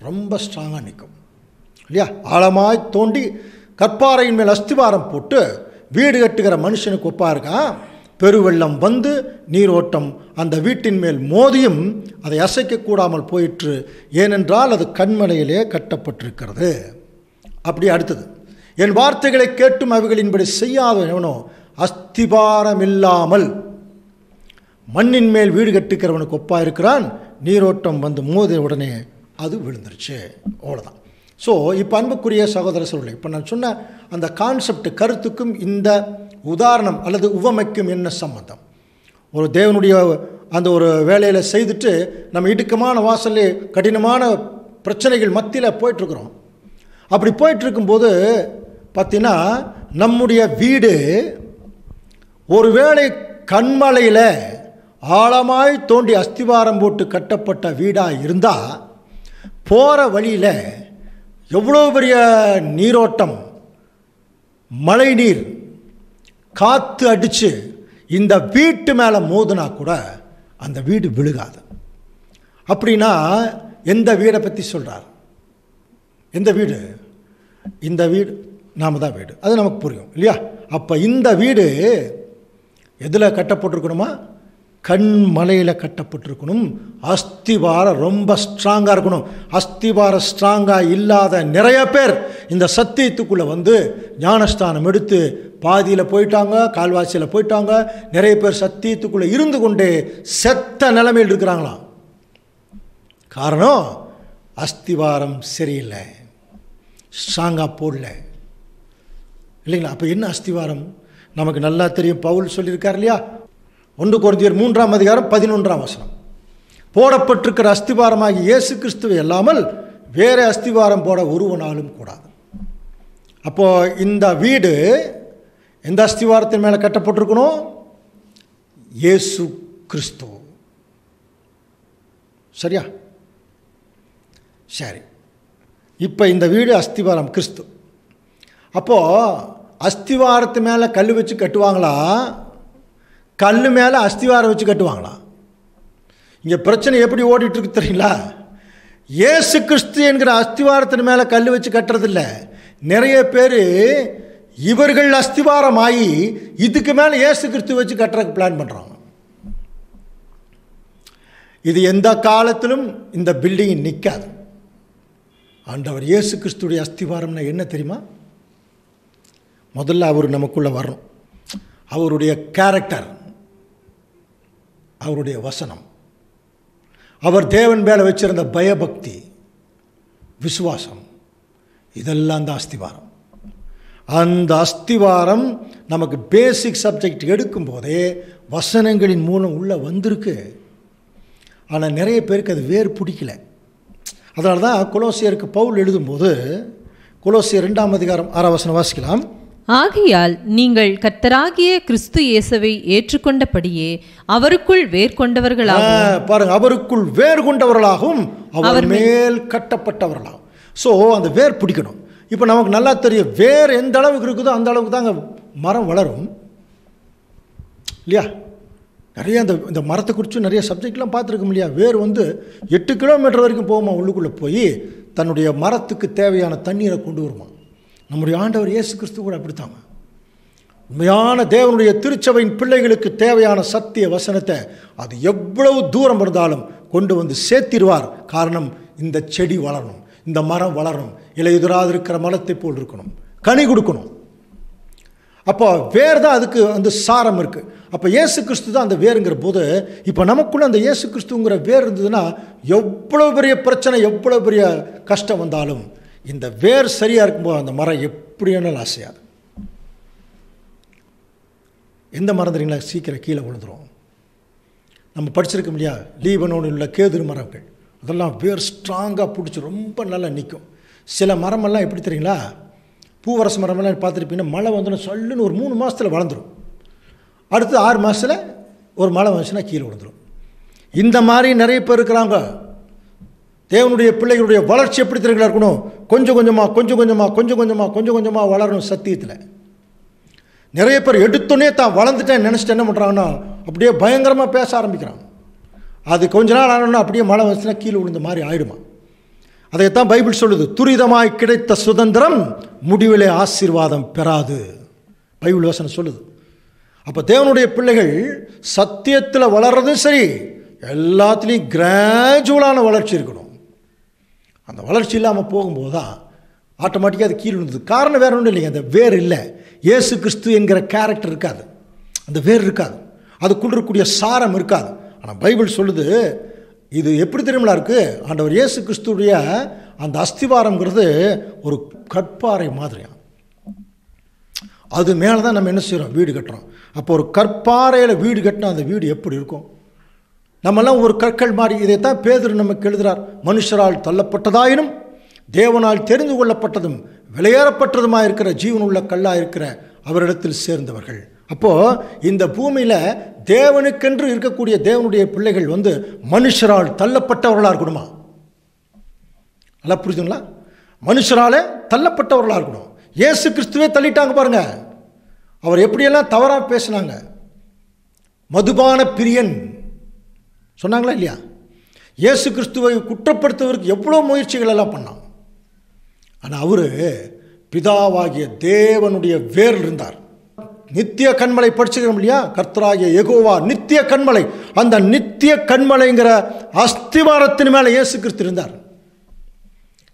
ரொம்ப ஸ்ட்ராங்காக நிற்கும் இல்லையா. ஆழமாய் தோண்டி கற்பாறையின் மேல் அஸ்திவாரம் போட்டு வீடு கட்டுகிற மனுஷனுக்கு ஒப்பா இருக்கான். பெருவெள்ளம் வந்து நீரோட்டம் அந்த வீட்டின் மேல் மோதியும் அதை அசைக்கக்கூடாமல் போயிற்று, ஏனென்றால் அது கண்மலையிலே கட்டப்பட்டிருக்கிறது. அப்படி அடுத்தது, என் வார்த்தைகளை கேட்டும் அவைகளின்படி செய்யாதவனோ அஸ்திபாரம் இல்லாமல் மண்ணின் மேல் வீடு கட்டுக்கிறவனுக்கு ஒப்பா இருக்கிறான். நீரோட்டம் வந்து மோதிய உடனே அது விழுந்துருச்சு. அவ்வளோதான். ஸோ இப்போ அன்புக்குரிய சகோதர சொல்லை, இப்போ நான் சொன்ன அந்த கான்செப்ட் கருத்துக்கும் இந்த உதாரணம் அல்லது உவமைக்கும் என்ன சம்பந்தம்? ஒரு தேவனுடைய அந்த ஒரு வேலையில் செய்துட்டு நம்ம இடுக்கமான வாசல்லே கடினமான பிரச்சனைகள் மத்தியில் போயிட்டுருக்குறோம். அப்படி போயிட்டுருக்கும்போது பார்த்தீங்கன்னா நம்முடைய வீடு ஒருவேளை கண்மலையில் ஆழமாய் தோண்டி அஸ்திவாரம் போட்டு கட்டப்பட்ட வீடாக இருந்தால் போகிற வழியில் எவ்வளோ பெரிய நீரோட்டம், மழை நீர், காற்று அடித்து இந்த வீட்டு மேலே மோதுனா கூட அந்த வீடு விழுகாது. அப்படின்னா எந்த வீடை பற்றி சொல்கிறார்? எந்த வீடு? இந்த வீடு நாம் தான் வீடு. அது நமக்கு புரியும் இல்லையா. அப்போ இந்த வீடு எதில் கட்டப்பட்டிருக்கணுமா? கண்மலையில் கட்டப்பட்டிருக்கணும். அஸ்திவாரம் ரொம்ப ஸ்ட்ராங்காக இருக்கணும். அஸ்திவாரம் ஸ்ட்ராங்காக இல்லாத நிறைய பேர் இந்த சத்தியத்துக்குள்ளே வந்து ஞானஸ்தானம் எடுத்து பாதியில் போயிட்டாங்க, கால்வாசியில் போயிட்டாங்க. நிறைய பேர் சத்தியத்துக்குள்ளே இருந்து கொண்டே செத்த நிலைமையில் இருக்கிறாங்களாம். காரணம் அஸ்திவாரம் சரியில்லை, ஸ்ட்ராங்காக போடல இல்லைங்களா. அப்போ என்ன அஸ்திவாரம்? நமக்கு நல்லா தெரியும். பவுல் சொல்லியிருக்கார் இல்லையா, 1 கொரிந்தியர் 3ஆம் அதிகாரம் 11ஆம் வசனம். போடப்பட்டிருக்கிற அஸ்திவாரமாகி இயேசு கிறிஸ்துவை அல்லாமல் வேறு அஸ்திவாரம் போட ஒருவனாலும் கூடாது. அப்போது இந்த வீடு எந்த அஸ்திவாரத்தின் மேலே கட்டப்பட்டிருக்கணும்? இயேசு கிறிஸ்து. சரியா? சரி. இப்போ இந்த வீடு அஸ்திவாரம் கிறிஸ்து. அப்போது அஸ்திவாரத்து மேலே கல் வச்சு கட்டுவாங்களா, கல் மேலே அஸ்திவாரம் வச்சு கட்டுவாங்களா? இங்கே பிரச்சனை எப்படி ஓடிட்டுருக்கு தெரியுங்களா? இயேசு கிறிஸ்து என்கிற அஸ்திவாரத்தின் மேலே கல் வச்சு கட்டுறதில்ல. நிறைய பேர் இவர்கள் அஸ்திவாரம் ஆகி இதுக்கு மேலே இயேசு கிறிஸ்து வச்சு கட்டுறதுக்கு பிளான் பண்ணுறாங்க. இது எந்த காலத்திலும் இந்த பில்டிங் நிற்காது. ஆண்டவர் இயேசு கிறிஸ்துடைய அஸ்திவாரம்னா என்ன தெரியுமா? முதல்ல அவர் நமக்குள்ளே வரணும். அவருடைய கேரக்டர், அவருடைய வசனம், அவர் தேவன் மேலே வச்சிருந்த பயபக்தி, விசுவாசம், இதெல்லாம் தான் அஸ்திவாரம். அந்த அஸ்திவாரம் நமக்கு பேசிக் சப்ஜெக்ட் எடுக்கும்போதே வசனங்களின் மூலம் உள்ளே வந்திருக்கு. ஆனால் நிறைய பேருக்கு அது வேர் பிடிக்கல. அதனால தான் கொலோசியருக்கு பவுல் எழுதும்போது கொலோசியர் 2ஆம் அதிகாரம் 6ஆம் வசனம் வாசிக்கலாம். ஆகையால் நீங்கள் கர்த்தராகிய கிறிஸ்து இயேசுவை ஏற்றுக்கொண்டபடியே அவருக்குள் வேர் கொண்டவர்களாகவும், பாருங்க, அவருக்குள் வேர் கொண்டவர்களாகவும் அவர் மேல் கட்டப்பட்டவர்களாகும். ஸோ அந்த வேர் பிடிக்கணும். இப்போ நமக்கு நல்லா தெரியும், வேர் எந்த அளவுக்கு இருக்குதோ அந்த அளவுக்கு தாங்க மரம் வளரும் இல்லையா? நிறைய இந்த மரத்தை குறித்து நிறைய சப்ஜெக்ட்லாம் பார்த்துருக்கோம் இல்லையா? வேர் 8 கிலோமீட்டர் வரைக்கும் போகுமா, உள்ளுக்குள்ளே போய் தன்னுடைய மரத்துக்கு தேவையான தண்ணீரை கொண்டு வருமா. நம்முடைய ஆண்டவர் இயேசு கிறிஸ்து கூட அப்படித்தாங்க. உண்மையான தேவனுடைய திருச்சபையின் பிள்ளைகளுக்கு தேவையான சத்திய வசனத்தை அது எவ்வளவு தூரம் இருந்தாலும் கொண்டு வந்து சேர்த்திடுவார். காரணம், இந்த செடி வளரணும், இந்த மரம் வளரணும், இலையுதிராது இருக்கிற மரத்தை போல் இருக்கணும், கனி கொடுக்கணும். அப்போ வேர் தான் அதுக்கு சாரம் இருக்குது. அப்போ இயேசு கிறிஸ்து தான் அந்த வேருங்கிற போது, இப்போ நமக்குள்ளே அந்த இயேசு கிறிஸ்துங்கிற வேர் இருந்ததுன்னா எவ்வளோ பெரிய பிரச்சனை, எவ்வளோ பெரிய கஷ்டம் வந்தாலும் இந்த வேர் சரியாக இருக்கும்போது அந்த மரம் எப்படி வேணாலும் ஆசையாது. எந்த மரம் தெரியுங்களா சீக்கிரம் கீழே விழுந்துடும்? நம்ம படிச்சிருக்கோம் இல்லையா, லீபனோனில் உள்ள கேதுரு மரங்கள், அதெல்லாம் வேர் ஸ்ட்ராங்காக பிடிச்சி ரொம்ப நல்லா நிற்கும். சில மரமெல்லாம் எப்படி தெரியுங்களா, பூவரச மரமெல்லாம் பார்த்துருப்பீங்கன்னா மழை வந்துடும் சொல்லுன்னு ஒரு 3 மாதத்தில் வளர்ந்துடும். அடுத்து 6 மாதத்தில் ஒரு மழை வந்துச்சுன்னா கீழே விழுந்துடும். இந்த மாதிரி நிறைய பேர் இருக்கிறாங்க. தேவனுடைய பிள்ளைகளுடைய வளர்ச்சி எப்படி தெரியுங்களா இருக்கணும்? கொஞ்சம் கொஞ்சமாக வளரணும் சத்தியத்தில். நிறைய பேர் எடுத்தோன்னே தான் வளர்ந்துட்டேன் நினச்சிட்டு என்ன பண்ணுறாங்கன்னா அப்படியே பயங்கரமாக பேச ஆரம்பிக்கிறாங்க. அது கொஞ்ச நாள் ஆனோன்னா அப்படியே மழை வந்துச்சுன்னா கீழே விழுந்த மாதிரி ஆயிடுமா. அதைத்தான் பைபிள் சொல்லுது, துரிதமாய் கிடைத்த சுதந்திரம் முடிவிலே ஆசீர்வாதம் பெறாது. பைபிள் வசனம் சொல்லுது. அப்போ தேவனுடைய பிள்ளைகள் சத்தியத்தில் வளர்றதும் சரி, எல்லாத்துலேயும் கிராஜுவலான வளர்ச்சி இருக்கணும். அந்த வளர்ச்சி இல்லாமல் போகும்போது தான் ஆட்டோமேட்டிக்காக அது கீழே விழுந்தது. காரணம் வேறு ஒன்றும் இல்லைங்க, அந்த வேர் இல்லை. இயேசு கிறிஸ்து என்கிற கேரக்டர் இருக்காது, அந்த வேர் இருக்காது, அதுக்குள்ள இருக்கக்கூடிய சாரம் இருக்காது. ஆனால் பைபிள் சொல்லுது, இது எப்படி தெரியுமா இருக்குது, ஆண்டவர் இயேசு கிறிஸ்துடைய அந்த அஸ்திவாரம்ங்கிறது ஒரு கற்பாறை மாதிரியா. அது மேலே தான் நம்ம என்ன செய்கிறோம், வீடு கட்டுறோம். அப்போ ஒரு கற்பாறையில் வீடு கட்டினா அந்த வீடு எப்படி இருக்கும்? நம்மெல்லாம் ஒரு கற்கள் மாதிரி. இதைத்தான் பேதுரு நமக்கு எழுதுகிறார், மனுஷரால் தள்ளப்பட்டதாயினும் தேவனால் தெரிந்து கொள்ளப்பட்டதும் விலையேறப்பட்டதுமாக இருக்கிற ஜீவனுள்ள கல்லாக இருக்கிற அவரிடத்தில் சேர்ந்தவர்கள். அப்போது இந்த பூமியில் தேவனுக்கென்று இருக்கக்கூடிய தேவனுடைய பிள்ளைகள் மனுஷரால் தள்ளப்பட்டவர்களாக இருக்கணுமா? நல்லா புரியுதுங்களா? மனுஷரால் தள்ளப்பட்டவர்களாக இருக்கணும். இயேசு கிறிஸ்துவே தள்ளிட்டாங்க பாருங்க. அவர் எப்படியெல்லாம் தவறாக பேசினாங்க. மதுபான பிரியன் சொன்னாங்களா இல்லையா? இயேசு கிறிஸ்துவை குற்றப்படுத்துவதற்கு எவ்வளோ முயற்சிகள் எல்லாம் பண்ணாங்க. ஆனால் அவர் பிதாவாகிய தேவனுடைய வேரில் இருந்தார். நித்திய கண்மலை படிச்சுக்கிறோம் இல்லையா, கர்த்தராகிய யெகோவா நித்திய கண்மலை. அந்த நித்திய கண்மலைங்கிற அஸ்திவாரத்தின் மேலே இயேசு கிறிஸ்து இருந்தார்.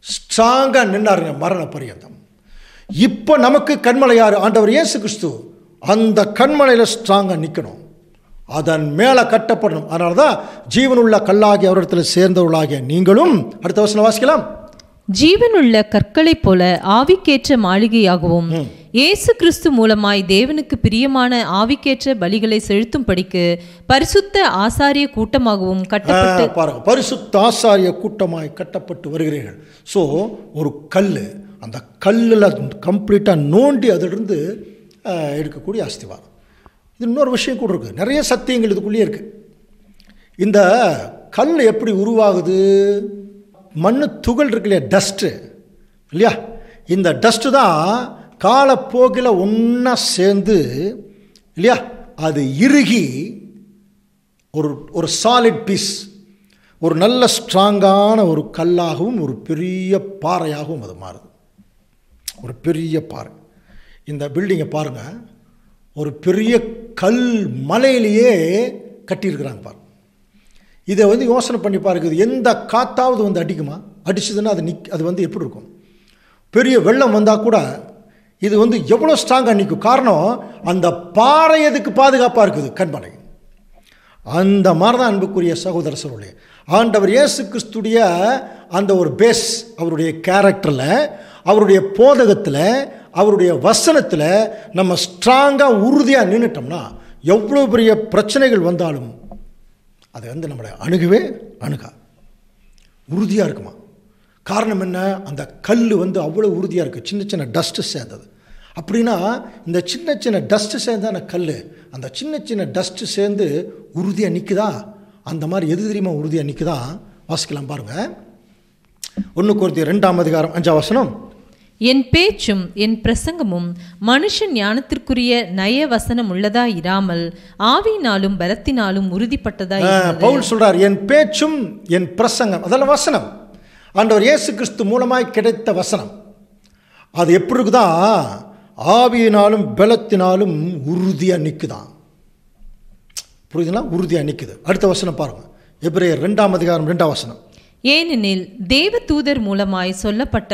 ஸ்ட்ராங்காக நின்னாருங்க மரண பரியந்தம். இப்போ நமக்கு கண்மலை யார்? ஆண்டவர் இயேசு கிறிஸ்து. அந்த கண்மலையில் ஸ்ட்ராங்காக நிற்கணும், அதன் மேலே கட்டப்படணும். அதனால தான் ஜீவனுள்ள கல்லாகிய அவரிடத்தில் சேர்ந்தவர்களாகிய நீங்களும், அடுத்த வசனம் வாசிக்கலாம், ஜீவனுள்ள கற்களைப் போல ஆவிக்கேற்ற மாளிகையாகவும் இயேசு கிறிஸ்து மூலமாய் தேவனுக்கு பிரியமான ஆவிக்கேற்ற பலிகளை செலுத்தும்படிக்கு பரிசுத்த ஆசாரிய கூட்டமாகவும் கட்டப்பட்டு, பாருங்க, பரிசுத்த ஆசாரிய கூட்டமாய் கட்டப்பட்டு வருகிறீர்கள். ஸோ ஒரு கல், அந்த கல்லில் கம்ப்ளீட்டாக நோண்டி அதிலிருந்து எடுக்கக்கூடிய அஸ்திவாரம். இது இன்னொரு விஷயம் கூட இருக்குது, நிறைய சத்தியங்கள் இதுக்குள்ளேயே இருக்குது. இந்த கல் எப்படி உருவாகுது? மண்ணு துகள் இருக்கு இல்லையா, டஸ்ட்டு இல்லையா, இந்த டஸ்ட்டு தான் காலப்போக்கில் ஒன்றா சேர்ந்து இல்லையா, அது இறுகி ஒரு சாலிட் பீஸ், ஒரு நல்ல ஸ்ட்ராங்கான ஒரு கல்லாகவும் ஒரு பெரிய பாறையாகவும் அது மாறுது. ஒரு பெரிய பாறை. இந்த பில்டிங்கை பாருங்கள், ஒரு பெரிய கல் மலையிலேயே கட்டியிருக்கிறாங்க பாருங்க. இதை யோசனை பண்ணி பாருங்க, இது எந்த காத்தாவது அடிக்குமா? அடிச்சதுன்னா அது எப்படி இருக்கும்? பெரிய வெள்ளம் வந்தால் கூட இது எவ்வளோ ஸ்ட்ராங்காக நிற்கும். காரணம், அந்த பாறை எதுக்கு பாதுகாப்பாக இருக்குது? கண்மலை. அந்த மாதிரி தான் அன்புக்குரிய சகோதர சகோதரிகளே, ஆண்டவர் இயேசு கிறிஸ்துடைய அந்த ஒரு பேஸ், அவருடைய கேரக்டரில், அவருடைய போதகத்தில், அவருடைய வசனத்தில் நம்ம ஸ்ட்ராங்காக உறுதியாக நின்றுட்டோம்னா எவ்வளோ பெரிய பிரச்சனைகள் வந்தாலும் அது வந்து நம்மளை அணுகவே அணுகா, உறுதியாக இருக்குமா. காரணம் என்ன? அந்த கல் வந்து அவ்வளோ உறுதியாக இருக்குது, சின்ன சின்ன டஸ்ட்டு சேர்ந்தது. அப்படின்னா இந்த சின்ன சின்ன டஸ்ட்டு சேர்ந்தான கல், அந்த சின்ன சின்ன டஸ்ட்டு சேர்ந்து உறுதியாக நிற்குதா? அந்த மாதிரி எது தெரியுமா உறுதியாக நிற்குதா? வாசிக்கலாம் பாருங்கள். 1 Corinthians 2:5. என் பேச்சும் என் பிரசங்கமும் மனுஷன் ஞானத்திற்குரிய நய வசனம் உள்ளதா இராமல் ஆவியினாலும் பலத்தினாலும் உறுதிப்பட்டதா. பவுல் சொல்றார், என் பேச்சும் என் பிரசங்கம், அதெல்லாம் வசனம், ஆண்டவர் இயேசு கிறிஸ்து மூலமாய் கிடைத்த வசனம். அது எப்படி இருக்குதா? ஆவியினாலும் பலத்தினாலும் உறுதியாக நிற்குதான். புரியுதுங்களா? உறுதியாக நிற்குது. அடுத்த வசனம் பாருங்க, எபிரேயர் 2:2. ஏனெனில் தேவ தூதர் மூலமாய் சொல்லப்பட்ட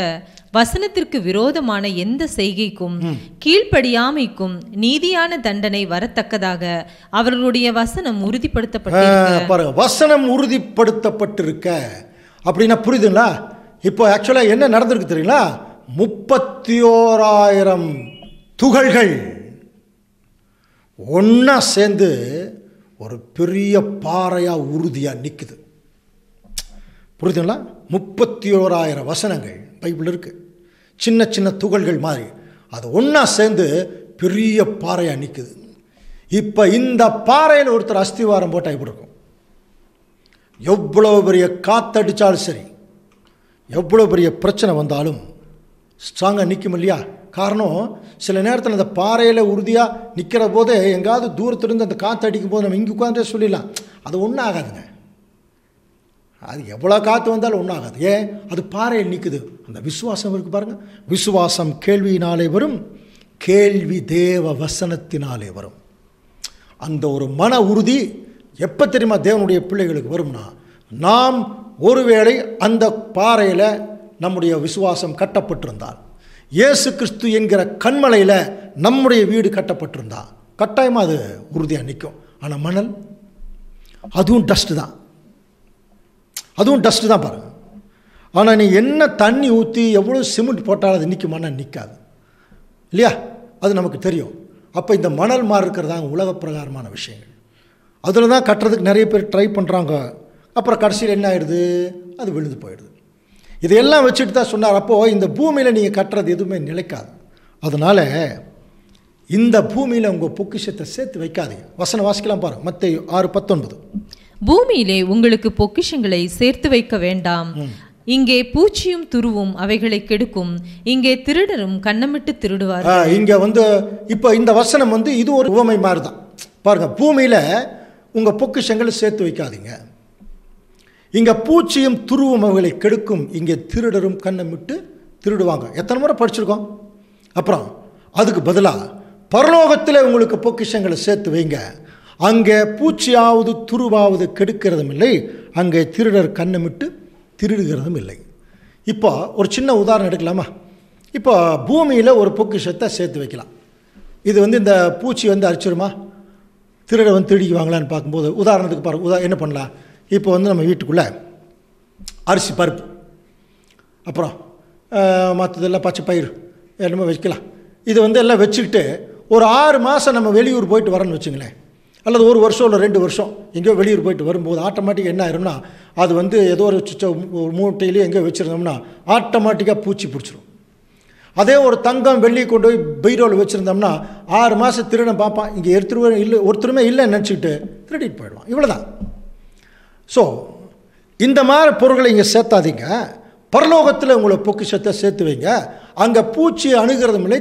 வசனத்திற்கு விரோதமான எந்த செய்கைக்கும் கீழ்ப்படியாமைக்கும் நீதியான தண்டனை வரத்தக்கதாக அவர்களுடைய வசனம் உறுதிப்படுத்தப்பட்டிருக்க. பாருங்க, வசனம் உறுதிப்படுத்தப்பட்டிருக்க அப்படின்னா புரியுதுங்களா? இப்போ ஆக்சுவலாக என்ன நடந்திருக்கு தெரியுங்களா? 31,000 துகள்கள் ஒன்றா சேர்ந்து ஒரு பெரிய பாறையாக உறுதியாக நிற்குது. புரியுதுங்களா? 31,000 வசனங்கள் பைபிள் இருக்குது, சின்ன சின்ன துகள்கள் மாதிரி, அது ஒன்றா சேர்ந்து பெரிய பாறையாக நிற்குது. இப்போ இந்த பாறையில் ஒருத்தர் அஸ்திவாரம் போட்டால் எப்படி இருக்கும்? எவ்வளோ பெரிய காற்றடித்தாலும் சரி, எவ்வளோ பெரிய பிரச்சனை வந்தாலும் ஸ்ட்ராங்காக நிற்கும் இல்லையா? காரணம், சில நேரத்தில் அந்த பாறையில் உறுதியாக நிற்கிற போதே எங்காவது தூரத்துலேருந்து அந்த காற்று அடிக்கும் போது நம்ம இங்கே உட்காந்து சொல்லிடலாம், அது ஒன்றும் ஆகாதுங்க. அது எவ்வளோ காற்று வந்தாலும் ஒன்றும் ஆகாது. ஏன்? அது பாறையில் நிற்குது. அந்த விசுவாசம் இருக்குது பாருங்கள். விசுவாசம் கேள்வியினாலே வரும், கேள்வி தேவ வசனத்தினாலே வரும். அந்த ஒரு மன உறுதி எப்போ தெரியுமா தேவனுடைய பிள்ளைகளுக்கு வரும்னா, நாம் ஒருவேளை அந்த பாறையில் நம்முடைய விசுவாசம் கட்டப்பட்டிருந்தால், இயேசு கிறிஸ்து என்கிற கண்மலையில் நம்முடைய வீடு கட்டப்பட்டிருந்தா கட்டாயமாக அது உறுதியாக நிற்கும். ஆனால் மணல், அதுவும் டஸ்ட்டு தான், அதுவும் டஸ்ட்டு தான் பாருங்கள். ஆனால் நீ என்ன தண்ணி ஊற்றி எவ்வளோ சிமெண்ட் போட்டாலும் அது நிற்குமானா நிற்காது இல்லையா? அது நமக்கு தெரியும். அப்போ இந்த மணல் மாதிரி இருக்கிறதாங்க உலக பிரகாரமான விஷயங்கள். அதில் தான் கட்டுறதுக்கு நிறைய பேர் ட்ரை பண்ணுறாங்க. அப்புறம் கடைசியில் என்ன ஆகிடுது? அது விழுந்து போயிடுது. இதையெல்லாம் வச்சுட்டு தான் சொன்னார், அப்போது இந்த பூமியில் நீங்கள் கட்டுறது எதுவுமே நிலைக்காது. அதனால் இந்த பூமியில் உங்கள் பொக்கிஷத்தை சேர்த்து வைக்காதீங்க. வசனம் வாசிக்கலாம் பாருங்கள், மத்தேயு 6:19. பூமியிலே உங்களுக்கு பொக்கிஷங்களை சேர்த்து வைக்க வேண்டாம், இங்கே பூச்சியும் துருவும் அவைகளை கெடுக்கும், இங்கே திருடரும் கண்ணமிட்டு திருடுவார். இங்கே வந்து இப்போ இந்த வசனம் வந்து இது ஒரு உவமை மாதிரி தான் பாருங்க. பூமியில் உங்கள் பொக்கிஷங்களை சேர்த்து வைக்காதீங்க, இங்கே பூச்சியும் துருவும் அவைகளை கெடுக்கும், இங்கே திருடரும் கண்ணமிட்டு திருடுவாங்க. எத்தனை முறை படிச்சிருக்கோம்? அப்புறம் அதுக்கு பதிலாக பரலோகத்தில் உங்களுக்கு பொக்கிஷங்களை சேர்த்து வைங்க, அங்கே பூச்சியாவது துருவாவது கெடுக்கிறதும் இல்லை, அங்கே திருடர் கண்ணமிட்டு திருடுகிறதும் இல்லை. இப்போ ஒரு சின்ன உதாரணம் எடுக்கலாமா? இப்போ பூமியில் ஒரு பொக்கிஷத்தை சேர்த்து வைக்கலாம். இது வந்து இந்த பூச்சி வந்து அரிச்சிருமா, திருடை வந்து திருடிக்குவாங்களான்னு பார்க்கும்போது உதாரணத்துக்கு பாருங்கள், என்ன பண்ணலாம்? இப்போ வந்து நம்ம வீட்டுக்குள்ளே அரிசி பருப்பு, அப்புறம் மற்றதெல்லாம் பச்சை பயிர் என்னமோ வைக்கலாம். இது வந்து எல்லாம் வச்சுக்கிட்டு ஒரு 6 மாதம் நம்ம வெளியூர் போயிட்டு வரேன்னு வச்சுங்களேன், அல்லது 1 வருஷம் இல்லை 2 வருஷம் எங்கேயோ வெளியூர் போயிட்டு வரும்போது ஆட்டோமேட்டிக்காக என்ன ஆயிரும்னா, அது வந்து ஏதோ ஒரு மூட்டையிலேயே எங்கேயோ வச்சுருந்தோம்னா ஆட்டோமேட்டிக்காக பூச்சி பிடிச்சிரும். அதே ஒரு தங்கம் வெள்ளி கொண்டு போய் பைரோவில் வச்சுருந்தோம்னா 6 மாதம் திருடன் பார்ப்பான், இங்கே ஒருத்தருமே இல்லைன்னு நினச்சிக்கிட்டு திருடிட்டு போயிடுவான். இவ்வளோதான். ஸோ இந்த மாதிரி பொருட்களை இங்கே சேர்த்தாதீங்க, பரலோகத்தில் உங்களை பொக்கிஷத்தை சேர்த்து வைங்க, அங்கே பூச்சி அணுகிறதும் இல்லை,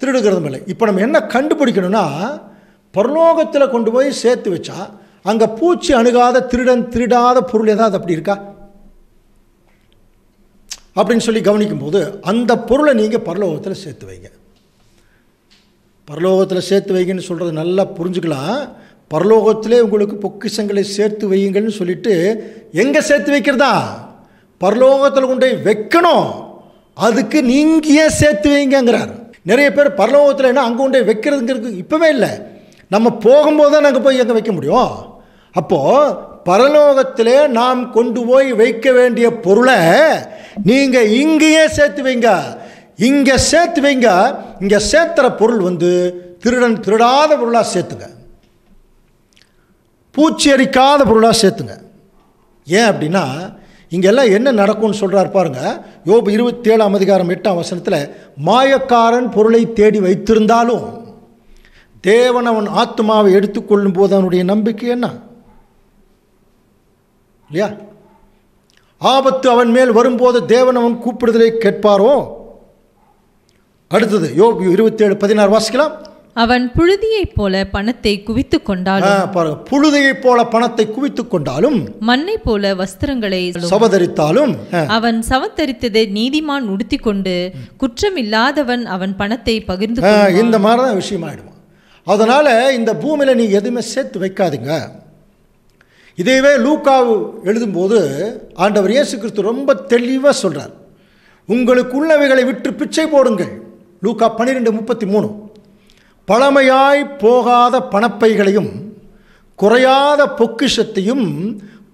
திருடுகிறதும் இல்லை. இப்போ நம்ம என்ன கண்டுபிடிக்கணும்னா, பரலோகத்தில் கொண்டு போய் சேர்த்து வச்சா அங்கே பூச்சி அணுகாத திருடாத பொருள் ஏதாவது அப்படி இருக்கா அப்படின்னு சொல்லி கவனிக்கும்போது அந்த பொருளை நீங்கள் பரலோகத்தில் சேர்த்து வைங்க. பரலோகத்தில் சேர்த்து வைங்கன்னு சொல்கிறது நல்லா புரிஞ்சுக்கலாம். பரலோகத்திலே உங்களுக்கு பொக்கிஷங்களை சேர்த்து வையுங்கள்னு சொல்லிட்டு எங்கே சேர்த்து வைக்கிறதா? பரலோகத்தில் கொண்டு போய் வைக்கணும், அதுக்கு நீங்கள் ஏன் சேர்த்து வைங்கிறார். நிறைய பேர் பரலோகத்தில் என்ன அங்கே கொண்டு போய் வைக்கிறதுங்கிறது இப்போவே இல்லை, நம்ம போகும்போது தான் நாங்கள் போய் எங்கே வைக்க முடியும். அப்போது பரலோகத்திலே நாம் கொண்டு போய் வைக்க வேண்டிய பொருளை நீங்கள் இங்கேயே சேர்த்து வைங்க, இங்கே சேர்த்து வைங்க. இங்கே சேர்த்துற பொருள் வந்து திருடாத பொருளாக சேர்த்துங்க. பூச்சி அரிக்காத பொருளாக சேர்த்துங்க. ஏன் அப்படின்னா இங்கெல்லாம் என்ன நடக்கும்னு சொல்கிறார் பாருங்க. யோபு 27ஆம் அதிகாரம் 8ஆம் வசனத்தில், மாயக்காரன் பொருளை தேடி வைத்திருந்தாலும் தேவன் அவன் ஆத்மாவை எடுத்துக்கொள்ளும் போது அவனுடைய நம்பிக்கை என்ன இல்லையா? ஆபத்து அவன் மேல் வரும்போது தேவன் அவன் கூப்பிடுதலை கேட்பாரோ? அடுத்தது யோபு 27:16 வாசிக்கலாம். அவன் புழுதியைப் போல பணத்தை குவித்து கொண்டாலும், பாருங்க, புழுதியைப் போல பணத்தை குவித்து கொண்டாலும், மண்ணை போல வஸ்திரங்களை சவதரித்தாலும், அவன் சவத்தரித்ததை நீதிமான் உடுத்தி கொண்டு குற்றமில்லாதவன் அவன் பணத்தை பகிர்ந்து இந்த மாதிரி தான் விஷயம் ஆயிடுமா. அதனால இந்த பூமியில நீ எதுவுமே சேர்த்து வைக்காதீங்க. இதைவே லூக்கா எழுதும்போது ஆண்டவர் இயேசு கிறிஸ்து ரொம்ப தெளிவாக சொல்றார், உங்களுக்கு உள்ளவைகளை விற்று பிச்சை போடுங்கள். லூக்கா 12:33. பழமையாய் போகாத பணப்பைகளையும் குறையாத பொக்கிஷத்தையும்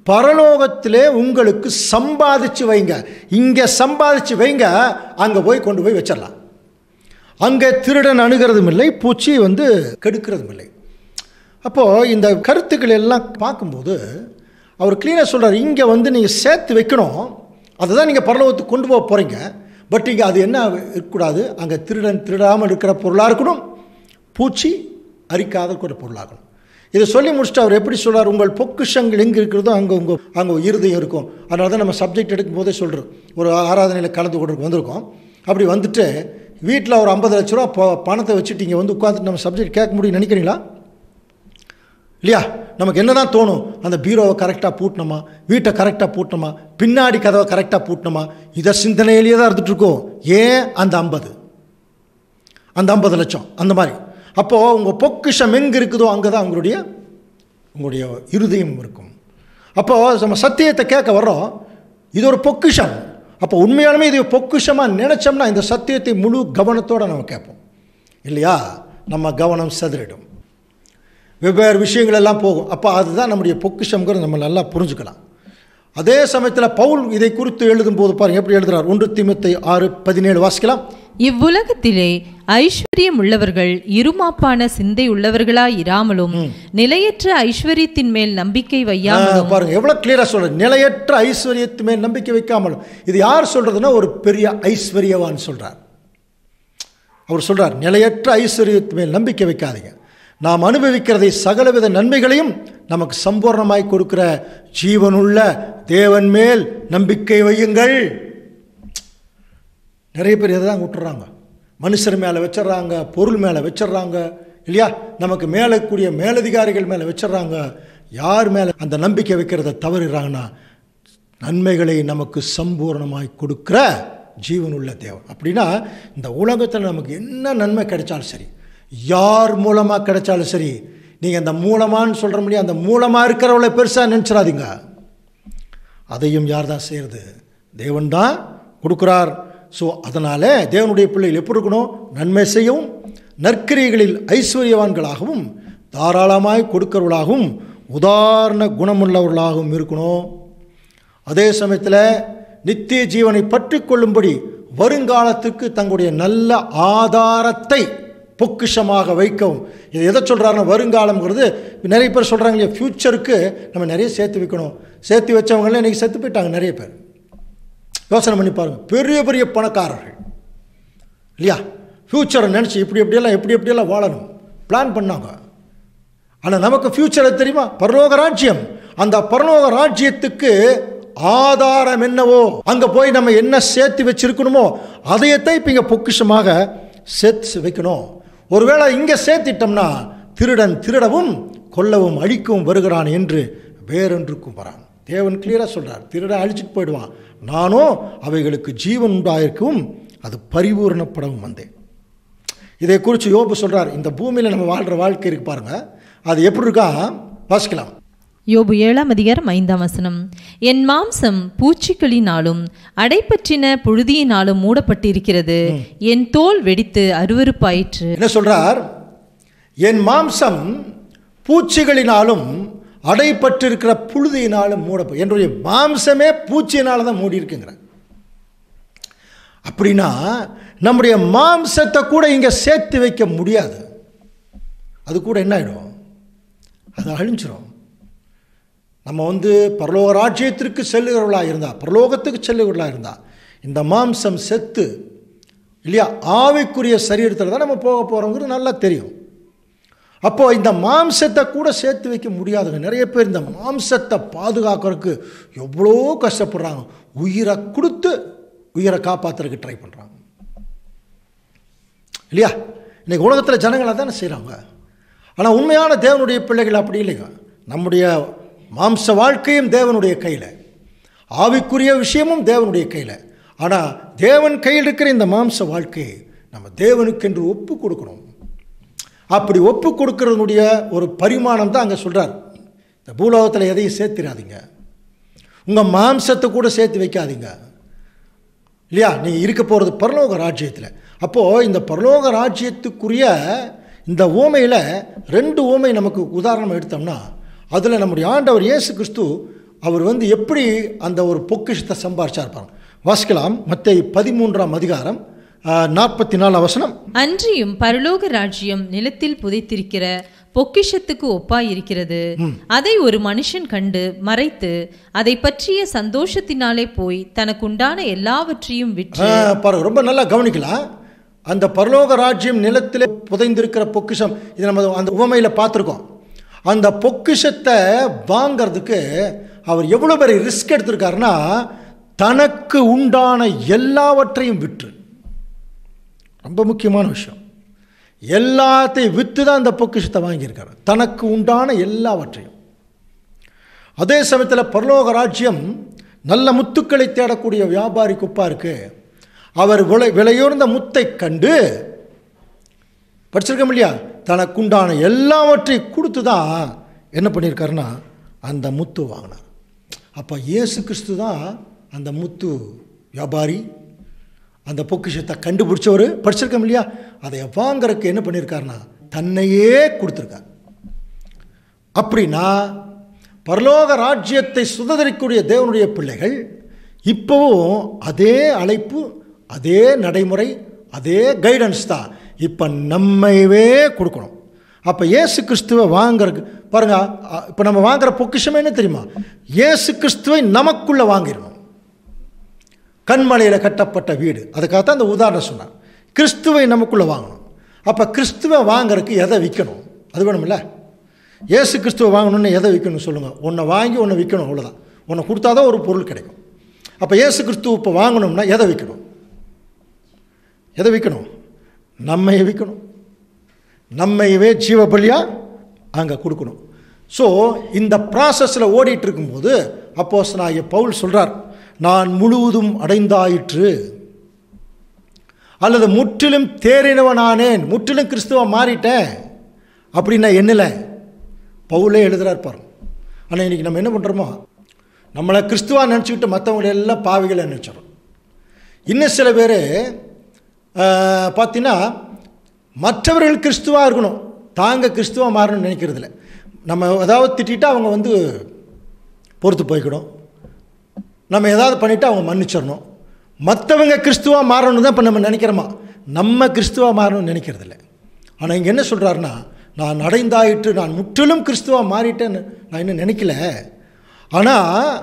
பரலோகத்திலே உங்களுக்கு சம்பாதிச்சு வைங்க. இங்கே சம்பாதிச்சு வைங்க, அங்கே போய் கொண்டு போய் வச்சிடலாம். அங்கே திருடன் அணுகிறதும் இல்லை, பூச்சி கெடுக்கிறதும் இல்லை. அப்போது இந்த கருத்துக்கள் எல்லாம் பார்க்கும்போது அவர் கிளீனாக சொல்கிறார், இங்கே நீங்கள் சேர்த்து வைக்கணும், அதுதான் நீங்கள் பரலோகத்துக்கு கொண்டு போக போகிறீங்க. பட் இங்கே அது என்ன இருக்கக்கூடாது, அங்கே திருடன் திருடாமல் இருக்கிற பொருளாக இருக்கணும், பூச்சி அரிக்காத இருக்கிற பொருளாகணும். இதை சொல்லி முடிச்சுட்டு அவர் எப்படி சொல்கிறார், உங்கள் பொக்கிஷங்கள் எங்கே இருக்கிறதோ அங்கே இருதயம் இருக்கும். அதனால தான் நம்ம சப்ஜெக்ட் எடுக்கும் போதே சொல்கிறோம். ஒரு ஆராதனையில் கலந்து கொண்டு வந்திருக்கோம். அப்படி வந்துட்டு வீட்டில் ஒரு 50 லட்ச ரூபா பணத்தை வச்சுட்டு இங்கே உட்காந்துட்டு நம்ம சப்ஜெக்ட் கேட்க முடியும்னு நினைக்கிறீங்களா? இல்லையா? நமக்கு என்ன தான் தோணும், அந்த பீரோவை கரெக்டாக பூட்டணுமா, வீட்டை கரெக்டாக பூட்டணுமா, பின்னாடி கதவை கரெக்டாக பூட்டணுமா, இதை சிந்தனையிலேயே தான் இருந்துகிட்ருக்கோம். ஏன் அந்த 50 லட்சம் அந்த மாதிரி. அப்போது உங்கள் பொக்கிஷம் எங்கே இருக்குதோ அங்கே தான் உங்களுடைய இருதயம் இருக்கும். அப்போது நம்ம சத்தியத்தை கேட்க வர்றோம், இது ஒரு பொக்கிஷம். அப்போ உண்மையாலுமே இது பொக்கிஷமாக நினச்சோம்னா இந்த சத்தியத்தை முழு கவனத்தோடு நம்ம கேட்போம். இல்லையா? நம்ம கவனம் சிதறிடும், வெவ்வேறு விஷயங்கள் எல்லாம் போகும். அப்போ அதுதான் நம்முடைய பொக்கிஷம்ங்கிறது நம்ம நல்லா புரிஞ்சுக்கலாம். அதே சமயத்தில் பவுல் இதை குறித்து எழுதும்போது பாருங்கள் எப்படி எழுதுகிறார். 1 தீமோத்தேயு 6:17 வாசிக்கலாம். இவ்வுலகத்திலே ஐஸ்வர்யம் உள்ளவர்கள் இருமாப்பான சிந்தை உள்ளவர்களாய் இராமலும் நிலையற்ற ஐஸ்வர்யத்தின் மேல் நம்பிக்கை வையாமலும். பாருங்க எவ்வளவு கிளியரா சொல்ற, நிலையற்ற ஐஸ்வர்யத்தின் மேல் நம்பிக்கை வைக்காமலும். இது யார் சொல்றதுன்னா ஒரு பெரிய ஐஸ்வர்யவான் சொல்றார். அவர் சொல்றார், நிலையற்ற ஐஸ்வர்யத்தின் மேல் நம்பிக்கை வைக்காதீங்க, நாம் அனுபவிக்கிறதை சகலவித நன்மைகளையும் நமக்கு சம்பூர்ணமாய் கொடுக்கிற ஜீவனுள்ள தேவன் மேல் நம்பிக்கை வையுங்கள். நிறைய பேர் எதை தான் விட்டுறாங்க, மனுஷர் மேலே வச்சிட்றாங்க, பொருள் மேலே வச்சிட்றாங்க, இல்லையா? நமக்கு மேலே கூடிய மேலதிகாரிகள் மேலே வச்சிட்றாங்க. யார் மேலே அந்த நம்பிக்கை வைக்கிறத தவறுறாங்கன்னா நன்மைகளை நமக்கு சம்பூர்ணமாய் கொடுக்குற ஜீவனுள்ள தேவன். அப்படின்னா இந்த உலகத்தில் நமக்கு என்ன நன்மை கிடைச்சாலும் சரி, யார் மூலமாக கிடைச்சாலும் சரி, நீங்கள் அந்த மூலமானு சொல்கிற முடியாது, அந்த மூலமாக இருக்கிறவளை பெருசாக நினச்சிடாதீங்க. அதையும் யார் தான் செய்கிறது? தேவன் தான் கொடுக்குறார். ஸோ அதனால் தேவனுடைய பிள்ளைகள் எப்படி இருக்கணும்? நன்மை செய்யவும், நற்கிரியைகளில் ஐஸ்வர்யவான்களாகவும், தாராளமாய் கொடுக்கிறவர்களாகவும், உதாரண குணமுள்ளவர்களாகவும் இருக்கணும். அதே சமயத்தில் நித்திய ஜீவனை பற்றி கொள்ளும்படி வருங்காலத்துக்கு தங்களுடைய நல்ல ஆதாரத்தை பொக்கிஷமாக வைக்கவும். இது எதை சொல்கிறாருன்னா, வருங்காலம்ங்கிறது நிறைய பேர் சொல்கிறாங்க இல்லையா, ஃப்யூச்சருக்கு நம்ம நிறைய சேர்த்து வைக்கணும். சேர்த்து வச்சவங்களே இன்றைக்கி செத்து போயிட்டாங்க நிறைய பேர். யோசனை பண்ணி பாருங்கள், பெரிய பெரிய பணக்காரர்கள் இல்லையா, ஃப்யூச்சரை நினச்சி எப்படியெல்லாம் வாழணும் பிளான் பண்ணாங்க. ஆனால் நமக்கு ஃப்யூச்சரை தெரியுமா? பரலோக ராஜ்யம். அந்த பரலோக ராஜ்யத்துக்கு ஆதாரம் என்னவோ, அங்கே போய் நம்ம என்ன சேர்த்து வச்சிருக்கணுமோ அதையத்தான் இப்போ இங்கே பொக்கிஷமாக சேர்த்து வைக்கணும். ஒருவேளை இங்கே சேர்த்திட்டோம்னா திருடன் திருடவும் கொல்லவும் அழிக்கவும் வருகிறான் என்று வேறொன்றுக்கும் வரான். தேவன் கிளியராக சொல்கிறார், திருடன் அழிச்சிட்டு போயிடுவான், நானும் அவைகளுக்கு ஜீவன் உண்டாயிருக்கவும் அது பரிபூரணப்படவும் வந்தேன். இதை குறித்து யோபு சொல்கிறார். இந்த பூமியில் நம்ம வாழ்கிற வாழ்க்கை இருக்கு பாருங்க, அது எப்படி இருக்கா வாசிக்கலாம். யோபு 7:5 என் மாம்சம் பூச்சிகளினாலும் அடைப்பற்றின புழுதியினாலும் மூடப்பட்டிருக்கிறது, என் தோல் வெடித்து அருவருப்பாயிற்று. என்ன சொல்றார்? என் மாம்சம் பூச்சிகளினாலும் அடைப்பட்டிருக்கிற புழுதியினாலும் மூடப்ப, என்னுடைய மாம்சமே பூச்சியினால தான் மூடி இருக்குங்கிற. அப்படின்னா நம்முடைய மாம்சத்தை கூட இங்கே சேர்த்து வைக்க முடியாது. அது கூட என்ன ஆகிடும்? அது அழிஞ்சிடும். நம்ம பரலோக ராஜ்யத்திற்கு செல்லுகிறவர்களாக இருந்தால், பரலோகத்துக்கு செல்லுகிறவர்களாக இருந்தால், இந்த மாம்சம் செத்து இல்லையா ஆவிக்குரிய சரீரத்தில் தான் நம்ம போக போகிறோங்கிறது நல்லா தெரியும். அப்போது இந்த மாம்சத்தை கூட சேர்த்து வைக்க முடியாதுங்க. நிறைய பேர் இந்த மாம்சத்தை பாதுகாக்கிறதுக்கு எவ்வளோ கஷ்டப்படுறாங்க. உயிரை கொடுத்து உயிரை காப்பாற்றுறதுக்கு ட்ரை பண்ணுறாங்க இல்லையா? இன்றைக்கி உலகத்தில் ஜனங்களை தானே செய்கிறாங்க. ஆனால் உண்மையான தேவனுடைய பிள்ளைகள் அப்படி இல்லைங்க. நம்முடைய மாம்ச வாழ்க்கையும் தேவனுடைய கையில், ஆவிக்குரிய விஷயமும் தேவனுடைய கையில். ஆனால் தேவன் கையில் இருக்கிற இந்த மாம்ச வாழ்க்கையை நம்ம தேவனுக்கென்று ஒப்பு கொடுக்கணும். அப்படி ஒப்பு கொடுக்கறதுனுடைய ஒரு பரிமாணம் தான் அங்கே சொல்கிறார். இந்த பூலோகத்தில் எதையும் சேர்த்திடாதீங்க, உங்கள் மாம்சத்தை கூட சேர்த்து வைக்காதீங்க இல்லையா? நீங்கள் இருக்க போகிறது பரலோக ராஜ்யத்தில். அப்போது இந்த பரலோக ராஜ்யத்துக்குரிய இந்த ஓமையில் 2 ஓமை நமக்கு உதாரணம் எடுத்தோம்னா, அதில் நம்முடைய ஆண்டவர் இயேசு கிறிஸ்து அவர் எப்படி அந்த ஒரு பொக்கிஷத்தை சம்பாரிச்சார். வாசிக்கலாம். மத்தேயு 13ஆம் அதிகாரம் 44 வசனம். அன்றியும் பரலோக ராஜ்யம் நிலத்தில் புதைத்திருக்கிற பொக்கிஷத்துக்கு ஒப்பாயிருக்கிறது. அதை ஒரு மனுஷன் கண்டு மறைத்து அதை பற்றிய சந்தோஷத்தினாலே போய் தனக்குண்டான எல்லாவற்றையும் விற்று. ரொம்ப நல்லா கவனிக்கலாம். அந்த பரலோக ராஜ்யம் நிலத்தில் புதைந்திருக்கிற பொக்கிஷம், இது நம்ம அந்த உவமையில் பார்த்துருக்கோம். அந்த பொக்கிஷத்தை வாங்கிறதுக்கு அவர் எவ்வளோ பெரிய ரிஸ்க் எடுத்திருக்காருன்னா, தனக்கு உண்டான எல்லாவற்றையும் விற்று. ரொம்ப முக்கியமான விஷயம். எல்லாத்தையும் விற்று தான் அந்த பொக்கிஷத்தை வாங்கியிருக்காரு, தனக்கு உண்டான எல்லாவற்றையும். அதே சமயத்தில் பரலோக ராஜ்யம் நல்ல முத்துக்களை தேடக்கூடிய வியாபாரி குப்பாருக்கு அவர் விலையுயர்ந்த முத்தை கண்டு படிச்சிருக்க இல்லையா, தனக்குண்டான எல்லாவற்றையும் கொடுத்து தான் என்ன பண்ணியிருக்காருன்னா அந்த முத்து வாங்கினார். அப்போ இயேசு கிறிஸ்து தான் அந்த முத்து வியாபாரி, அந்த பொக்கிஷத்தை கண்டுபிடிச்சவர். படிச்சிருக்கோம் இல்லையா? அதை வாங்கறதுக்கு என்ன பண்ணியிருக்காருன்னா தன்னையே கொடுத்துருக்கார். அப்படின்னா பரலோக ராஜ்யத்தை சுதந்திரிக்கூடிய தேவனுடைய பிள்ளைகள் இப்போவும் அதே அழைப்பு, அதே நடைமுறை, அதே கைடன்ஸ் தான் இப்போ நம்மைவே கொடுக்கணும். அப்போ இயேசு கிறிஸ்துவை வாங்கிறதுக்கு பாருங்க, இப்போ நம்ம வாங்குகிற பொக்கிஷமே என்ன தெரியுமா? இயேசு கிறிஸ்துவை நமக்குள்ளே வாங்கிடணும். கண்மலையில் கட்டப்பட்ட வீடு, அதுக்காகத்தான் அந்த உதாரணம் சொன்னார். கிறிஸ்துவை நமக்குள்ளே வாங்கணும். அப்போ கிறிஸ்துவை வாங்கிறதுக்கு எதை விற்கணும்? அது வேணுமில்ல. இயேசு கிறிஸ்துவை வாங்கணும்னு எதை விற்கணும்னு சொல்லுங்கள். ஒன்றை வாங்கி ஒன்றை விற்கணும், அவ்வளோதான். ஒன்றை கொடுத்தா தான் ஒரு பொருள் கிடைக்கும். அப்போ இயேசு கிறிஸ்துவ இப்போ வாங்கணும்னா எதை விற்கணும்? எதை விற்கணும்? நம்மை விற்கணும். நம்மையவே ஜீவபலியாக அங்கே கொடுக்கணும். ஸோ இந்த ப்ராசஸில் ஓடிட்டு இருக்கும்போது அப்போஸ்தலனாகிய பவுல் சொல்கிறார், நான் முழுவதும் அடைந்தாயிற்று, அல்லது முற்றிலும் தேறினவனானேன், முற்றிலும் கிறிஸ்துவ மாறிட்டேன் அப்படின்னா என்னல பவுலே எழுதுகிறார் பாரு. ஆனால் இன்றைக்கி நம்ம என்ன பண்ணுறோமோ, நம்மளை கிறிஸ்துவா நினச்சிக்கிட்டு மற்றவங்களை எல்லாம் பாவிகளை நினச்சிடறோம். இன்னும் சில பேர் பார்த்தீங்கன்னா மற்றவர்கள் கிறிஸ்துவாக இருக்கணும், தாங்க கிறிஸ்துவாக மாறணும்னு நினைக்கிறதில்ல. நம்ம ஏதாவது திட்டிட்டு அவங்க பொறுத்து போய்க்கணும், நம்ம ஏதாவது பண்ணிவிட்டு அவங்க மன்னிச்சிடணும். மற்றவங்க கிறிஸ்துவாக மாறணும் தான் இப்போ நம்ம நினைக்கிறோமா, நம்ம கிறிஸ்துவாக மாறணும்னு நினைக்கிறதில்ல. ஆனால் இங்கே என்ன சொல்கிறாருன்னா, நான் அடைந்தாயிற்று, நான் முற்றிலும் கிறிஸ்துவாக மாறிட்டேன்னு நான் இன்னும் நினைக்கல. ஆனால்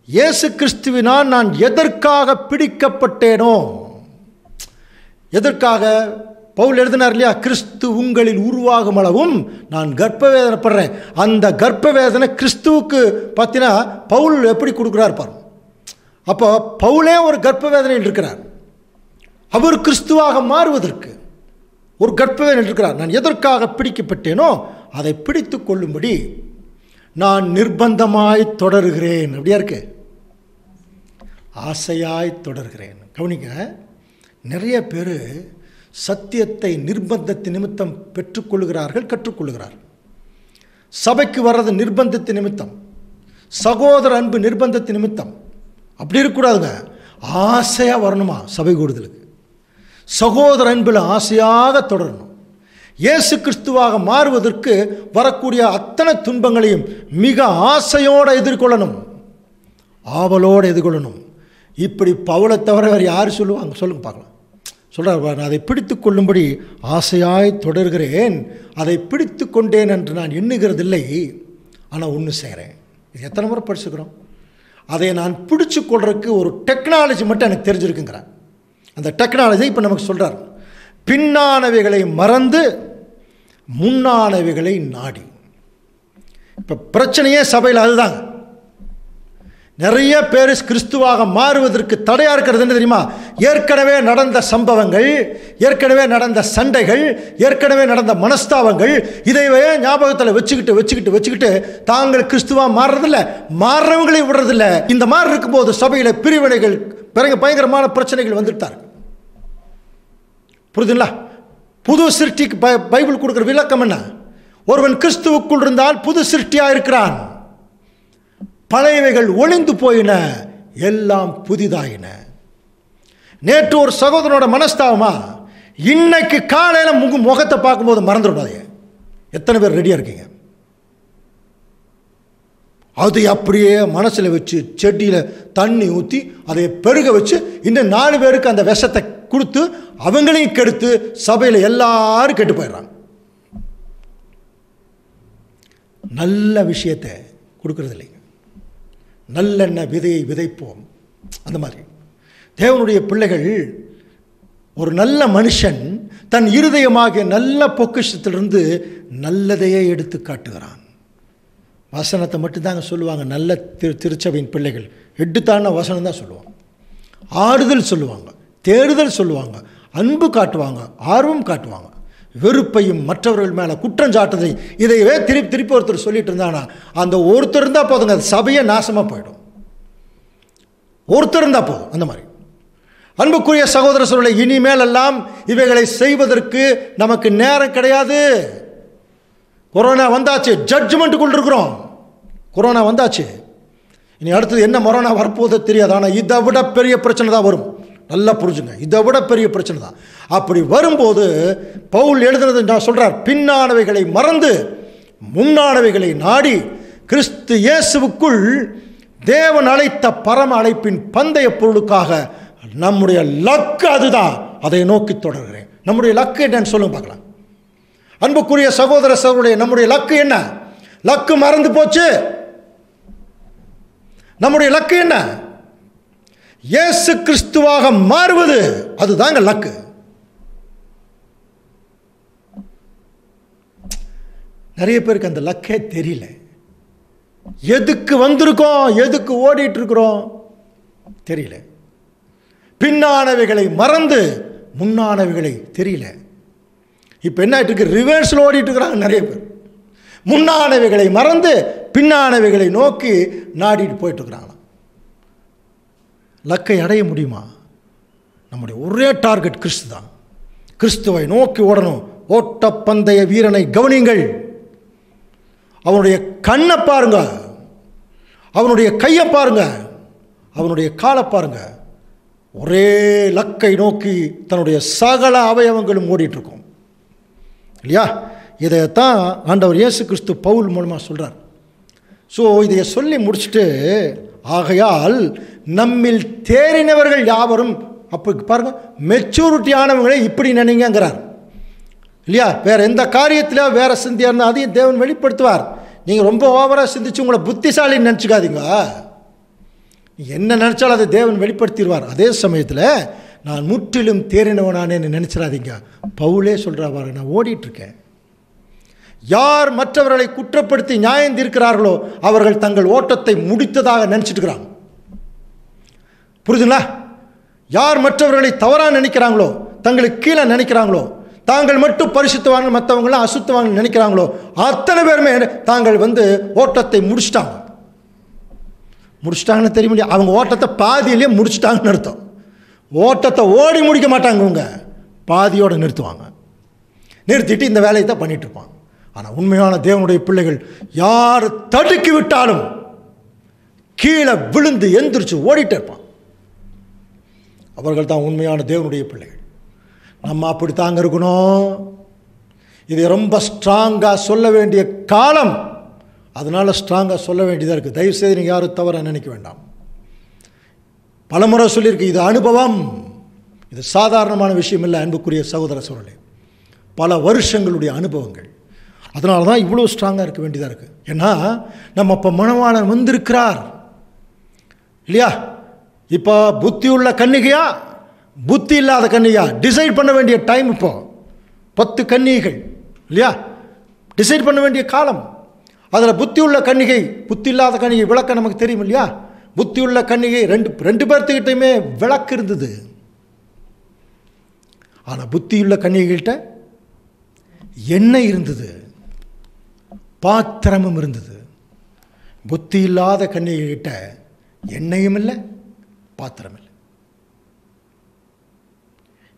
இயேசு கிறிஸ்துவினால் நான் எதற்காக பிடிக்கப்பட்டேனோ, எதற்காக பவுல் எழுதினார் இல்லையா, கிறிஸ்து உங்களில் உருவாகும் அளவும் நான் கர்ப்ப வேதனைப்படுறேன். அந்த கர்ப்ப வேதனை கிறிஸ்துவுக்கு பார்த்தீங்கன்னா பவுல் எப்படி கொடுக்குறார் பாரு. அப்போ பவுலே ஒரு கர்ப்ப வேதனையில் இருக்கிறார். அவர் கிறிஸ்துவாக மாறுவதற்கு ஒரு கர்ப்ப வேதனையில் இருக்கிறார். நான் எதற்காக பிடிக்கப்பட்டேனோ அதை பிடித்து கொள்ளும்படி நான் நிர்பந்தமாய் தொடர்கிறேன். அப்படியா இருக்கு, ஆசையாய் தொடர்கிறேன். கவனிங்க, நிறைய பேர் சத்தியத்தை நிர்பந்தத்தின் நிமித்தம் பெற்றுக்கொள்கிறார்கள், கற்றுக்கொள்கிறார்கள். சபைக்கு வர்றது நிர்பந்தத்தின் நிமித்தம், சகோதர அன்பு நிர்பந்தத்தின் நிமித்தம். அப்படி இருக்கக்கூடாதுங்க. ஆசையாக வரணுமா சபை கூடுதலுக்கு, சகோதர அன்பில் ஆசையாக தொடரணும். இயேசு கிறிஸ்துவாக மாறுவதற்கு வரக்கூடிய அத்தனை துன்பங்களையும் மிக ஆசையோடு எதிர்கொள்ளணும், ஆவலோடு எதிர்கொள்ளணும். இப்படி பவுலை தவிர வேறு யார் சொல்லுவாங்க? சொல்லுங்க பார்க்கலாம். சொல்கிறார், நான் அதை பிடித்து கொள்ளும்படி ஆசையாய் தொடர்கிறேன், அதை பிடித்து கொண்டேன் என்று நான் எண்ணுகிறதில்லை, ஆனால் ஒன்று செய்கிறேன். இது எத்தனை முறை படிச்சுக்கிறோம். அதை நான் பிடிச்சி கொள்றதுக்கு ஒரு டெக்னாலஜி மட்டும் எனக்கு தெரிஞ்சிருக்குங்கிறேன். அந்த டெக்னாலஜி இப்போ நமக்கு சொல்கிறார், பின்னானவைகளை மறந்து முன்னானவைகளை நாடி. இப்போ பிரச்சனையே சபையில் அதுதாங்க. நிறைய பேர் கிறிஸ்துவாக மாறுவதற்கு தடையாக இருக்கிறது என்ன தெரியுமா? ஏற்கனவே நடந்த சம்பவங்கள், ஏற்கனவே நடந்த சண்டைகள், ஏற்கனவே நடந்த மனஸ்தாபங்கள், இதைவே ஞாபகத்தில் வச்சுக்கிட்டு தாங்கள் கிறிஸ்துவாக மாறுறதில்ல, மாறுறவங்களே விடுறதில்ல. இந்த மாதிரி இருக்கும்போது சபையில் பிரிவினைகள், பயங்கரமான பிரச்சனைகள் வந்துட்டாங்க. புரியுதுங்களா? புது சிருஷ்டிக்கு பைபிள் கொடுக்குற விளக்கம் என்ன? ஒருவன் கிறிஸ்துவுக்குள் இருந்தால் புது சிருஷ்டியாக இருக்கிறான். பழையவைகள் ஒளிந்து போயின, எல்லாம் புதிதாயின. நேற்று ஒரு சகோதரனோட மனஸ்தாபமா, இன்னைக்கு காலையில் முகத்தை பார்க்கும்போது மறந்துடாதே. எத்தனை பேர் ரெடியாக இருக்கீங்க? அது அப்படியே மனசில் வச்சு செடியில் தண்ணி ஊற்றி அதை பெருக வச்சு இன்னும் 4 பேருக்கு அந்த விஷத்தை கொடுத்து அவங்களையும் கெடுத்து சபையில் எல்லாரும் கெட்டு போயிடுறாங்க. நல்ல விஷயத்தை கொடுக்கறது இல்லைங்க. நல்லெண்ண விதையை விதைப்போம். அந்த மாதிரி தேவனுடைய பிள்ளைகள், ஒரு நல்ல மனுஷன் தன் இருதயமாகிய நல்ல பொக்கிஷத்திலிருந்து நல்லதையே எடுத்து காட்டுகிறான். வசனத்தை மட்டும்தாங்க சொல்லுவாங்க. நல்ல திருச்சபையின் பிள்ளைகள் எடுத்தான வசனம் தான் சொல்லுவாங்க. ஆறுதல் சொல்லுவாங்க, தேடுதல் சொல்லுவாங்க, அன்பு காட்டுவாங்க, ஆர்வம் காட்டுவாங்க. வெறுப்பையும் மற்றவர்கள் மேலே குற்றம் சாட்டுதை இதையவே திருப்பி ஒருத்தர் சொல்லிட்டு இருந்தானா அந்த ஒருத்தர் இருந்தால் போதுங்க, அது சபையே நாசமாக போயிடும். ஒருத்தர் இருந்தால் போதும். அந்த மாதிரி அன்புக்குரிய சகோதர சொல்லை, இனிமேல் எல்லாம் இவைகளை செய்வதற்கு நமக்கு நேரம் கிடையாது. கொரோனா வந்தாச்சு, ஜட்ஜ்மெண்ட்டுக்குள் இருக்கிறோம். கொரோனா வந்தாச்சு, இனி அடுத்தது என்ன கொரோனா வரப்போதோ தெரியாது. ஆனால் இதை விட பெரிய பிரச்சனை தான் வரும். நல்லா புரிஞ்சுங்க, இதை விட பெரிய பிரச்சனை தான். அப்படி வரும்போது பவுல் எழுதுனது நான் சொல்கிறார், பின்னானவைகளை மறந்து முன்னானவைகளை நாடி கிறிஸ்து இயேசுவுக்குள் தேவன் அழைத்த பரம அழைப்பின் பந்தய பொருளுக்காக நம்முடைய லக்கு அதுதான், அதை நோக்கி தொடர்கிறேன். நம்முடைய லக்கு என்னன்னு சொல்லுங்க பார்க்கலாம். அன்புக்குரிய சகோதர சகோதரருடைய நம்முடைய லக்கு என்ன? லக்கு மறந்து போச்சு. நம்முடைய லக்கு என்ன? இயேசு கிறிஸ்துவாக மாறுவது, அதுதாங்க லக்கு. நிறைய பேருக்கு அந்த லக்கே தெரியல. எதுக்கு வந்திருக்கோம், எதுக்கு ஓடிட்டு இருக்கிறோம் தெரியல. பின்னானவைகளை மறந்து முன்னானவைகளை தெரியல. இப்போ என்ன ஆயிட்டு இருக்கு? ரிவர்ஸில் ஓடிட்டு இருக்கிறாங்க நிறைய பேர். முன்னானவைகளை மறந்து பின்னானவைகளை நோக்கி நாடிட்டு போயிட்டு இருக்கிறாங்க. லக்கை அடைய முடியுமா? நம்முடைய ஒரே டார்கெட் கிறிஸ்து தான். கிறிஸ்துவை நோக்கி ஓடணும். ஓட்டப்பந்தய வீரனை கவனியுங்கள். அவனுடைய கண்ணை பாருங்க, அவனுடைய கையை பாருங்க, அவனுடைய காலை பாருங்க. ஒரே லக்கை நோக்கி தன்னுடைய சகல அவயவங்களும் ஓடிட்டுருக்கும் இல்லையா? இதைத்தான் ஆண்டவர் இயேசு கிறிஸ்து பவுல் மூலமாக சொல்கிறார். ஸோ இதை சொல்லி முடிச்சுட்டு, ஆகையால் நம்மில் தேறினவர்கள் யாவரும், அப்போ பாருங்க, மெச்சூரிட்டி ஆனவங்களே இப்படி நினைங்கிறார் இல்லையா? வேறு எந்த காரியத்தில் வேறு சிந்தியாக இருந்தால் அதையும் தேவன் வெளிப்படுத்துவார். நீங்கள் ரொம்ப ஓவராக சிந்திச்சு உங்களை புத்திசாலின்னு நினச்சிக்காதீங்க. என்ன நினச்சாலும் அதை தேவன் வெளிப்படுத்திடுவார். அதே சமயத்தில் நான் முற்றிலும் தேறினவனானேன்னு நினச்சிடாதீங்க. பவுலே சொல்கிறார், நான் ஓடிட்டுருக்கேன். யார் மற்றவர்களை குற்றப்படுத்தி நியாயம் தீர்க்கிறார்களோ அவர்கள் தங்கள் ஓட்டத்தை முடித்ததாக நினச்சிட்டு இருக்கிறாங்க. புரியுதுங்களா? யார் மற்றவர்களை தவறாக நினைக்கிறாங்களோ, தங்களுக்கு கீழே நினைக்கிறாங்களோ, தாங்கள் மட்டும் பரிசுத்தவாங்க மற்றவங்களாம் அசுத்தவாங்க நினைக்கிறாங்களோ, அத்தனை பேருமே தாங்கள் ஓட்டத்தை முடிச்சிட்டாங்கன்னு தெரிய முடியாது. அவங்க ஓட்டத்தை பாதியிலேயே முடிச்சிட்டாங்கன்னு அர்த்தம். ஓட்டத்தை ஓடி முடிக்க மாட்டாங்க, அவங்க பாதியோடு நிறுத்துவாங்க. நிறுத்திட்டு இந்த வேலையை தான் பண்ணிட்டு இருப்பாங்க. ஆனால் உண்மையான தேவனுடைய பிள்ளைகள் யார் தடுக்கி விட்டாலும் கீழே விழுந்து எந்திரிச்சு ஓடிட்டே இருப்பான். அவர்கள் தான் உண்மையான தேவனுடைய பிள்ளைகள். நம்ம அப்படி தாங்க இருக்கணும். இதை ரொம்ப ஸ்ட்ராங்காக சொல்ல வேண்டிய காலம், அதனால் ஸ்ட்ராங்காக சொல்ல வேண்டியதாக இருக்குது. தயவுசெய்து நீங்கள் யாரும் தவறாக நினைக்க வேண்டாம். பலமுறை சொல்லியிருக்கு, இது அனுபவம், இது சாதாரணமான விஷயம் இல்லை. அன்புக்குரிய சகோதர சகோதரர்களே, பல வருஷங்களுடைய அனுபவங்கள். அதனால தான் இவ்வளோ ஸ்ட்ராங்காக இருக்க வேண்டியதாக இருக்குது. ஏன்னா நம்ம இப்போ மணவாளன் வந்திருக்கிறார் இல்லையா? இப்போ புத்தி உள்ள கன்னிகையா புத்தி இல்லாத கன்னிகையா டிசைட் பண்ண வேண்டிய டைம். இப்போ 10 கன்னிகைகள் இல்லையா? டிசைட் பண்ண வேண்டிய காலம். அதில் புத்தி உள்ள கன்னிகை புத்தி இல்லாத கன்னிகை விளக்க நமக்கு தெரியும் இல்லையா? புத்தி உள்ள கன்னிகை ரெண்டு பேர்த்துக்கிட்டையுமே விளக்கு இருந்தது. ஆனால் புத்தியுள்ள கன்னிகைகிட்ட எண்ணெய் இருந்தது, பாத்திரமும் இருந்தது. புத்தி இல்லாத கன்னிகைகிட்ட எண்ணெயும் இல்லை, பாத்திரம் இல்லை.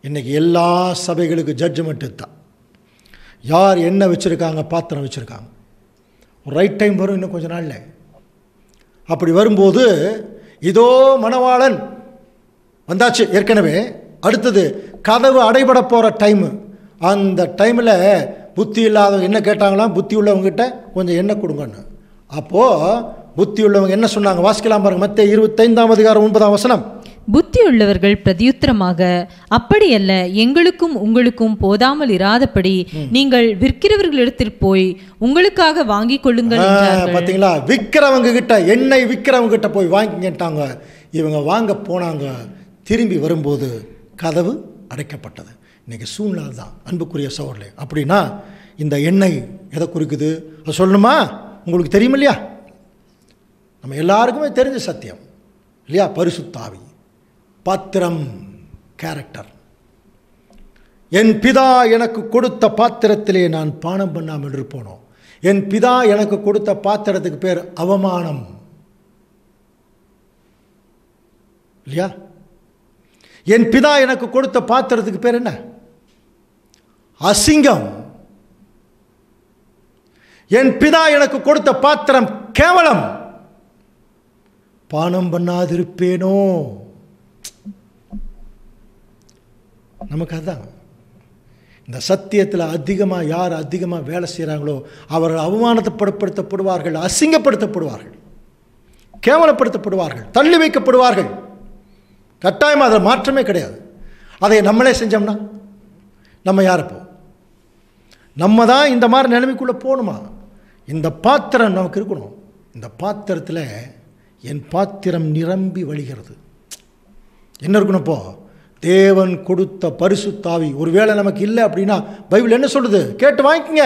இன்னைக்கு எல்லா சபைகளுக்கு ஜட்ஜ்மெண்ட் தான். யார் எண்ணெய் வச்சுருக்காங்க, பாத்திரம் வச்சுருக்காங்க. ஒரு ரைட் டைம் வரும் இன்னும் கொஞ்ச நாளில். அப்படி வரும்போது இதோ மணவாளன் வந்தாச்சு ஏற்கனவே. அடுத்தது கதவு அடைபட போகிற டைமு. அந்த டைமில் புத்தி இல்லாதவங்க என்ன கேட்டாங்களாம், புத்தி உள்ளவங்ககிட்ட கொஞ்சம் எண்ணெய் கொடுங்கன்னு. அப்போது புத்தி உள்ளவங்க என்ன சொன்னாங்க வாசிக்கலாம் பாருங்க. மத்தேயு 25:9. புத்தி உள்ளவர்கள் பிரதியுத்தரமாக, அப்படியல்ல, எங்களுக்கும் உங்களுக்கும் போதாமல் இராதபடி நீங்கள் விற்கிறவர்களிடத்தில் போய் உங்களுக்காக வாங்கிக் கொள்ளுங்கள். பார்த்தீங்களா? விற்கிறவங்க கிட்ட, எண்ணெய் விற்கிறவங்க கிட்ட போய் வாங்கிட்டாங்க. இவங்க வாங்க போனாங்க. திரும்பி வரும்போது கதவு அடைக்கப்பட்டது. இன்னைக்கு சூழ்நிலை தான் அன்புக்குரிய சகோதரர்களே. அப்படின்னா இந்த எண்ணெய் எதை குறிக்குது அது சொல்லணுமா? உங்களுக்கு தெரியும் இல்லையா? நம்ம எல்லாருக்குமே தெரிஞ்ச சத்தியம் இல்லையா? பரிசுத்த ஆவி, பாத்திரம், கேரக்டர். என் பிதா எனக்கு கொடுத்த பாத்திரத்திலே நான் பானம் பண்ணாமல் இருப்போனோ. என் பிதா எனக்கு கொடுத்த பாத்திரத்துக்கு பேர் அவமானம் இல்லையா? என் பிதா எனக்கு கொடுத்த பாத்திரத்துக்கு பேர் என்ன? அசிங்கம். என் பிதா எனக்கு கொடுத்த பாத்திரம் கேவலம். பானம் பண்ணாதிருப்பேனோ. நமக்கு அதுதான். இந்த சத்தியத்தில் யார் அதிகமாக வேலை செய்கிறாங்களோ அவர்கள் அவமானப்படுத்தப்படுவார்கள், அசிங்கப்படுத்தப்படுவார்கள், கேவலப்படுத்தப்படுவார்கள், தள்ளி வைக்கப்படுவார்கள். கட்டாயமாக அதில் மாற்றமே கிடையாது. அதை நம்மளே செஞ்சோம்னா நம்ம யாருப்போ? நம்ம தான் இந்த மாதிரி நிலைமைக்குள்ளே போகணுமா? இந்த பாத்திரம் நமக்கு இருக்கணும். இந்த பாத்திரத்தில் என் பாத்திரம் நிரம்பி வழிகிறது. என்ன இருக்கணும்? இப்போ தேவன் கொடுத்த பரிசுத்த ஆவி ஒருவேளை நமக்கு இல்லை அப்படின்னா பைபிள் என்ன சொல்லுது? கேட்டு வாங்கிக்கங்க.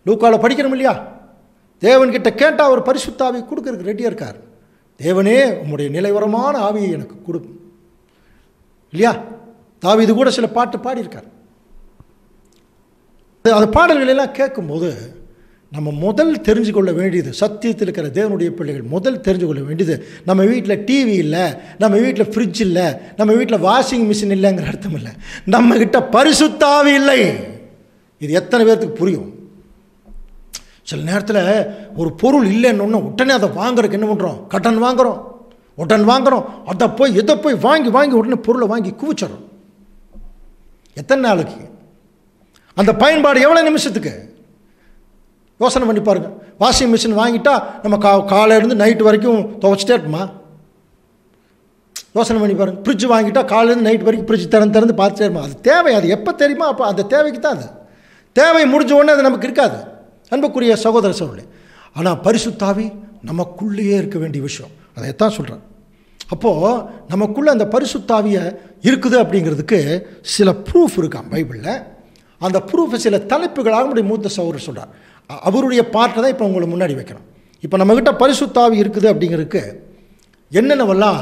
லூக்காவில் படிக்கணும் இல்லையா? தேவன்கிட்ட கேட்டால் அவர் பரிசுத்த ஆவி கொடுக்கறதுக்கு ரெடியாக இருக்கார். தேவனே உம்முடைய நிலைவரமான ஆவியை எனக்கு கொடு இல்லையா? தாவீது கூட சில பாட்டு பாடியிருக்கார். அந்த பாடல்கள் எல்லாம் கேட்கும்போது நம்ம முதல் தெரிஞ்சு கொள்ள வேண்டியது, சத்தியத்தில் இருக்கிற தேவனுடைய பிள்ளைகள் முதல் தெரிஞ்சு கொள்ள வேண்டியது, நம்ம வீட்டில் டிவி இல்லை, நம்ம வீட்டில் ஃப்ரிட்ஜ் இல்லை, நம்ம வீட்டில் வாஷிங் மிஷின் இல்லைங்கிற அர்த்தம் இல்லை. நம்மக்கிட்ட பரிசுத்த ஆவி இல்லை. இது எத்தனை பேர்த்துக்கு புரியும்? சில நேரத்தில் ஒரு பொருள் இல்லைன்னு உடனே அதை வாங்குறதுக்கு என்ன பண்ணுறோம்? கடன் வாங்குகிறோம். அதை போய் எதை போய் வாங்கி உடனே பொருளை வாங்கி குவிச்சிடறோம். எத்தனை நாளைக்கு? அந்த பயன்பாடு எவ்வளோ நிமிஷத்துக்கு? யோசனை பண்ணி பாருங்க. வாஷிங் மிஷின் வாங்கிட்டா நம்ம காலையிலேருந்து நைட்டு வரைக்கும் துவைச்சிட்டே இருப்போமா? யோசனை பண்ணி பாருங்க. ஃப்ரிட்ஜ் வாங்கிட்டா காலையிலேருந்து நைட் வரைக்கும் ஃப்ரிட்ஜ் திறந்து பார்த்துட்டே இருப்போம். அது தேவை. அது எப்போ தெரியுமா? அப்போ அந்த தேவைக்கு தான். அது தேவை முடிஞ்ச உடனே அது நமக்கு இருக்காது. அன்புக்குரிய சகோதர சகோதரர்களே, ஆனால் பரிசுத்த ஆவி நமக்குள்ளேயே இருக்க வேண்டிய விஷயம். அதைத்தான் சொல்கிறேன். அப்போது நமக்குள்ளே அந்த பரிசுத்த ஆவியை இருக்குது அப்படிங்கிறதுக்கு சில ப்ரூஃப் இருக்கான் பைபிளில். அந்த ப்ரூஃபை சில தலைப்புகளாக நம்முடைய மூத்த சகோதரர் சொல்கிறார். அவருடைய பாட்டை தான் இப்போ உங்களுக்கு முன்னாடி வைக்கணும். இப்போ நம்மக்கிட்ட பரிசுத்த ஆவி இருக்குது அப்படிங்கிறதுக்கு என்னென்னவெல்லாம்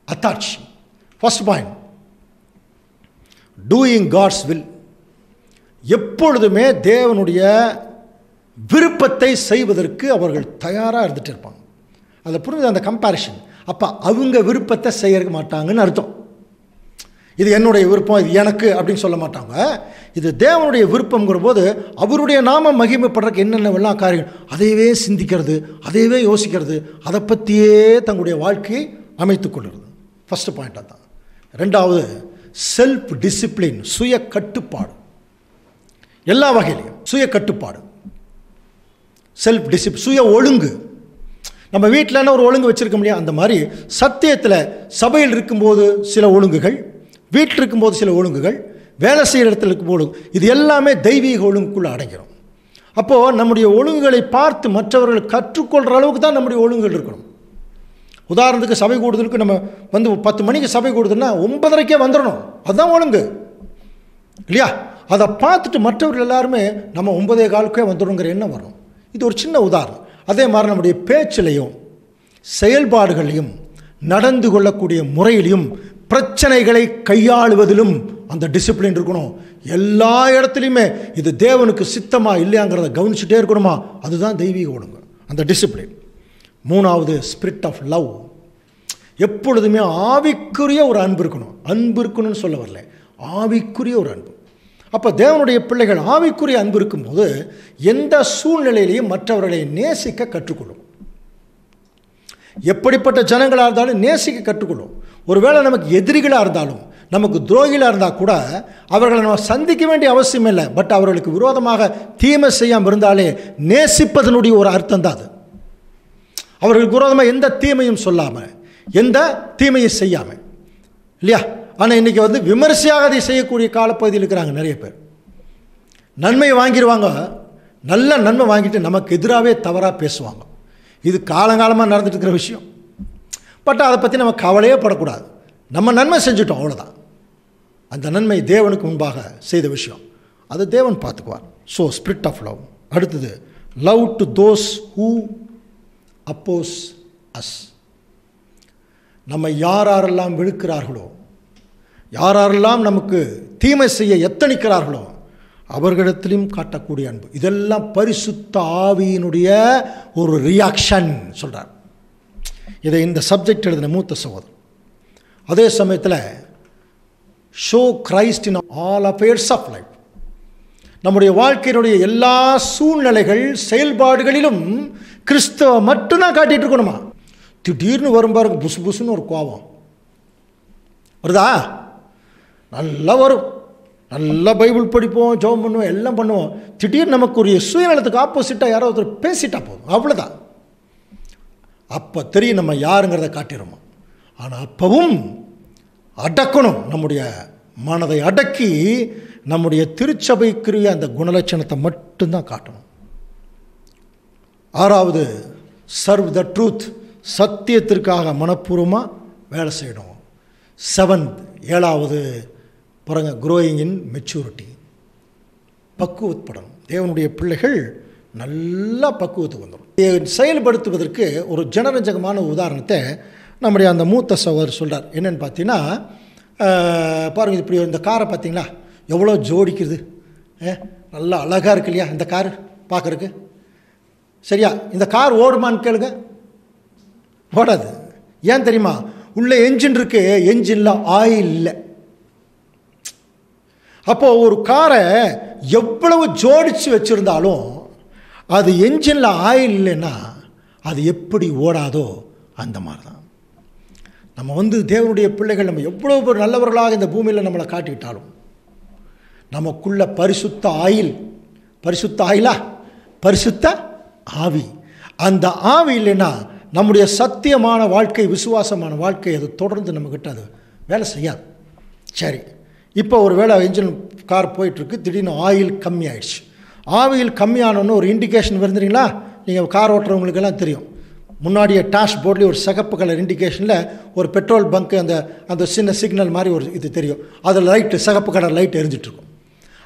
அத்தாட்சி. First point, doing God's will. எப்பொழுதுமே தேவனுடைய விருப்பத்தை செய்வதற்கு அவர்கள் தயாராக இருந்துகிட்டு இருப்பாங்க. அதில் புரிஞ்சு அந்த கம்பேரிஷன். அப்போ அவங்க விருப்பத்தை செய்ய மாட்டாங்கன்னு அர்த்தம். இது என்னுடைய விருப்பம், இது எனக்கு அப்படின்னு சொல்ல மாட்டாங்க. இது தேவனுடைய விருப்பங்கிற போது அவருடைய நாம மகிமைப்படுறதுக்கு என்னென்னவெல்லாம் காரியங்கள், அதையவே சிந்திக்கிறது, அதையவே யோசிக்கிறது, அதை பற்றியே தங்களுடைய வாழ்க்கையை அமைத்துக் கொள்கிறது. ஃபஸ்ட்டு பாயிண்ட் அதுதான். ரெண்டாவது, செல்ஃப் டிசிப்ளின், சுய கட்டுப்பாடு. எல்லா வகையிலையும் சுய கட்டுப்பாடு, செல்ஃப் டிசிப்ளின், சுய ஒழுங்கு. நம்ம வீட்டில் ஒரு ஒழுங்கு வச்சுருக்க முடியாது. அந்த மாதிரி சத்தியத்தில் சபையில் இருக்கும்போது சில ஒழுங்குகள், வீட்டில் இருக்கும்போது சில ஒழுங்குகள், வேலை செய்கிற இடத்துல இருக்கும்போது, இது எல்லாமே தெய்வீக ஒழுங்குக்குள்ளே அடங்கிடும். அப்போது நம்முடைய ஒழுங்குகளை பார்த்து மற்றவர்கள் கற்றுக்கொள்கிற அளவுக்கு தான் நம்முடைய ஒழுங்குகள் இருக்கணும். உதாரணத்துக்கு சபை கூடுதலுக்கு நம்ம வந்து 10 மணிக்கு சபை கூடுதல்னா 9:30க்கே வந்துடணும். அதுதான் ஒழுங்கு இல்லையா? அதை பார்த்துட்டு மற்றவர்கள் எல்லாருமே நம்ம 9:15க்கே வந்துடுங்கிற எண்ணம் வரும். இது ஒரு சின்ன உதாரணம். அதே மாதிரி நம்முடைய பேச்சிலையும் செயல்பாடுகளையும் நடந்து கொள்ளக்கூடிய முறையிலையும் பிரச்சனைகளை கையாளுவதிலும் அந்த டிசிப்ளின் இருக்கணும். எல்லா இடத்துலையுமே இது தேவனுக்கு சித்தமா இல்லையாங்கிறத கவனிச்சுட்டே இருக்கணுமா, அதுதான் தெய்வீக ஒழுங்கு, அந்த டிசிப்ளின். 3வது ஸ்பிரிட் ஆஃப் லவ். எப்பொழுதுமே ஆவிக்குரிய ஒரு அன்பு இருக்கணும். அன்பு இருக்கணும்னு சொல்ல வரல, ஆவிக்குரிய ஒரு அன்பு. அப்போ தேவனுடைய பிள்ளைகள் ஆவிக்குரிய அன்பு இருக்கும்போது எந்த சூழ்நிலையிலையும் மற்றவர்களை நேசிக்க கற்றுக்கொள்ளும். எப்படிப்பட்ட ஜனங்களாக இருந்தாலும் நேசிக்க கற்றுக்கொள்ளும். ஒருவேளை நமக்கு எதிரிகளாக இருந்தாலும் நமக்கு துரோகிகளாக இருந்தால் கூட அவர்களை நம்ம சந்திக்க வேண்டிய அவசியம் இல்லை. பட் அவர்களுக்கு விரோதமாக தீமை செய்யாமல் இருந்தாலே நேசிப்பதனுடைய ஒரு அர்த்தம் தான் அது. அவர்களுக்கு விரோதமாக எந்த தீமையும் சொல்லாமல் எந்த தீமையும் செய்யாமல் இல்லையா? ஆனால் இன்றைக்கி வந்து விமர்சையாக அதை செய்யக்கூடிய காலப்பகுதியில் இருக்கிறாங்க நிறைய பேர். நன்மையை வாங்கிடுவாங்க, நல்ல நன்மை வாங்கிட்டு நமக்கு எதிராகவே தவறாக பேசுவாங்க. இது காலங்காலமாக நடந்துட்டு இருக்கிற விஷயம். பட் அதை பற்றி நம்ம கவலையே படக்கூடாது. நம்ம நன்மை செஞ்சுட்டோம், அவ்வளோதான். அந்த நன்மை தேவனுக்கு முன்பாக செய்த விஷயம், அது தேவன் பார்த்துக்குவார். So spirit of love. அடுத்தது love to those who oppose us. நம்ம யாரெல்லாம் வெறுக்கிறார்களோ, யாரெல்லாம் நமக்கு தீமை செய்ய எத்தனிக்கிறார்களோ அவர்களிடத்திலும் காட்டக்கூடிய அன்பு. இதெல்லாம் பரிசுத்த ஆவியினுடைய ஒரு ரியாக்ஷன் சொல்கிறார். இதை இந்த சப்ஜெக்ட் எழுதின மூத்த சகோதரர். அதே சமயத்தில் show Christ in all affairs of life. நம்முடைய வாழ்க்கையினுடைய எல்லா சூழ்நிலைகள் செயல்பாடுகளிலும் கிறிஸ்தவ மட்டும்தான் காட்டிகிட்டு இருக்கணுமா? திடீர்னு வரும் பாருங்க புசு புசுன்னு ஒரு கோபம் வருதா? நல்லா வரும். நல்லா பைபிள் படிப்போம், ஜெபம் பண்ணுவோம், எல்லாம் பண்ணுவோம். திடீர்னு நமக்கு ஒரு சுயநலத்துக்கு ஆப்போசிட்டாக யாரோ ஒருத்தர் பேசிட்டா போதும், அவ்வளோதான். அப்போ தெரியும் நம்ம யாருங்கிறத காட்டிடுமா. ஆனால் அப்பவும் அடக்கணும். நம்முடைய மனதை அடக்கி நம்முடைய திருச்சபைக்குரிய அந்த குணலட்சணத்தை மட்டும்தான் காட்டணும். 6வது சர்வ் த ட்ரூத். சத்தியத்திற்காக மனப்பூர்வமாக வேலை செய்யணும். 7வது பாருங்க, க்ரோயிங் இன் மெச்சூரிட்டி. பக்குவப்படணும். தேவனுடைய பிள்ளைகள் நல்லா பக்குவத்துக்கு வந்துடும். செயல்படுத்துவதற்கு ஒரு ஜனரஞ்சகமான உதாரணத்தை நம்முடைய அந்த மூத்த சகோதரர் சொல்கிறார். என்னென்னு பார்த்தீங்கன்னா, பாருங்கள், இப்படி இந்த காரை பார்த்தீங்களா எவ்வளோ ஜோடிக்குது, நல்லா அழகாக இருக்கு இல்லையா இந்த கார் பார்க்குறக்கு. சரியா? இந்த கார் ஓடுமான்னு கேளுங்க, ஓடாது. ஏன் தெரியுமா? உள்ள என்ஜின் இருக்கு, என்ஜினில் ஆயில் இல்லை. அப்போது ஒரு காரை எவ்வளவு ஜோடித்து வச்சுருந்தாலும் அது என்ஜினில் ஆயில் இல்லைன்னா அது எப்படி ஓடாதோ அந்த மாதிரி தான் நம்ம வந்து தேவனுடைய பிள்ளைகள். நம்ம எவ்வளோ பேர் நல்லவர்களாக இந்த பூமியில் நம்மளை காட்டிக்கிட்டாலும் நமக்குள்ள பரிசுத்த ஆயில், பரிசுத்த ஆயிலா, பரிசுத்த ஆவி, அந்த ஆவி இல்லைன்னா நம்முடைய சத்தியமான வாழ்க்கை, விசுவாசமான வாழ்க்கை அது தொடர்ந்து நம்மக்கிட்ட அது வேலை செய்யாது. சரி, இப்போ ஒரு வேளை என்ஜின் கார் போயிட்டுருக்கு, திடீர்னு ஆயில் கம்மி ஆயிடுச்சு. ஆயில் கம்மியானோன்னு ஒரு இண்டிகேஷன் வருதுங்களா? நீங்கள் கார் ஓட்டுறவங்களுக்கெல்லாம் தெரியும். முன்னாடியே டாஷ் போர்ட்லேயே ஒரு சிகப்பு கலர் இண்டிகேஷனில் ஒரு பெட்ரோல் பங்க்கு அந்த சின்ன சிக்னல் மாதிரி ஒரு இது தெரியும். அதில் லைட்டு, சிகப்பு கலர் லைட் எரிஞ்சிட்ருக்கும்.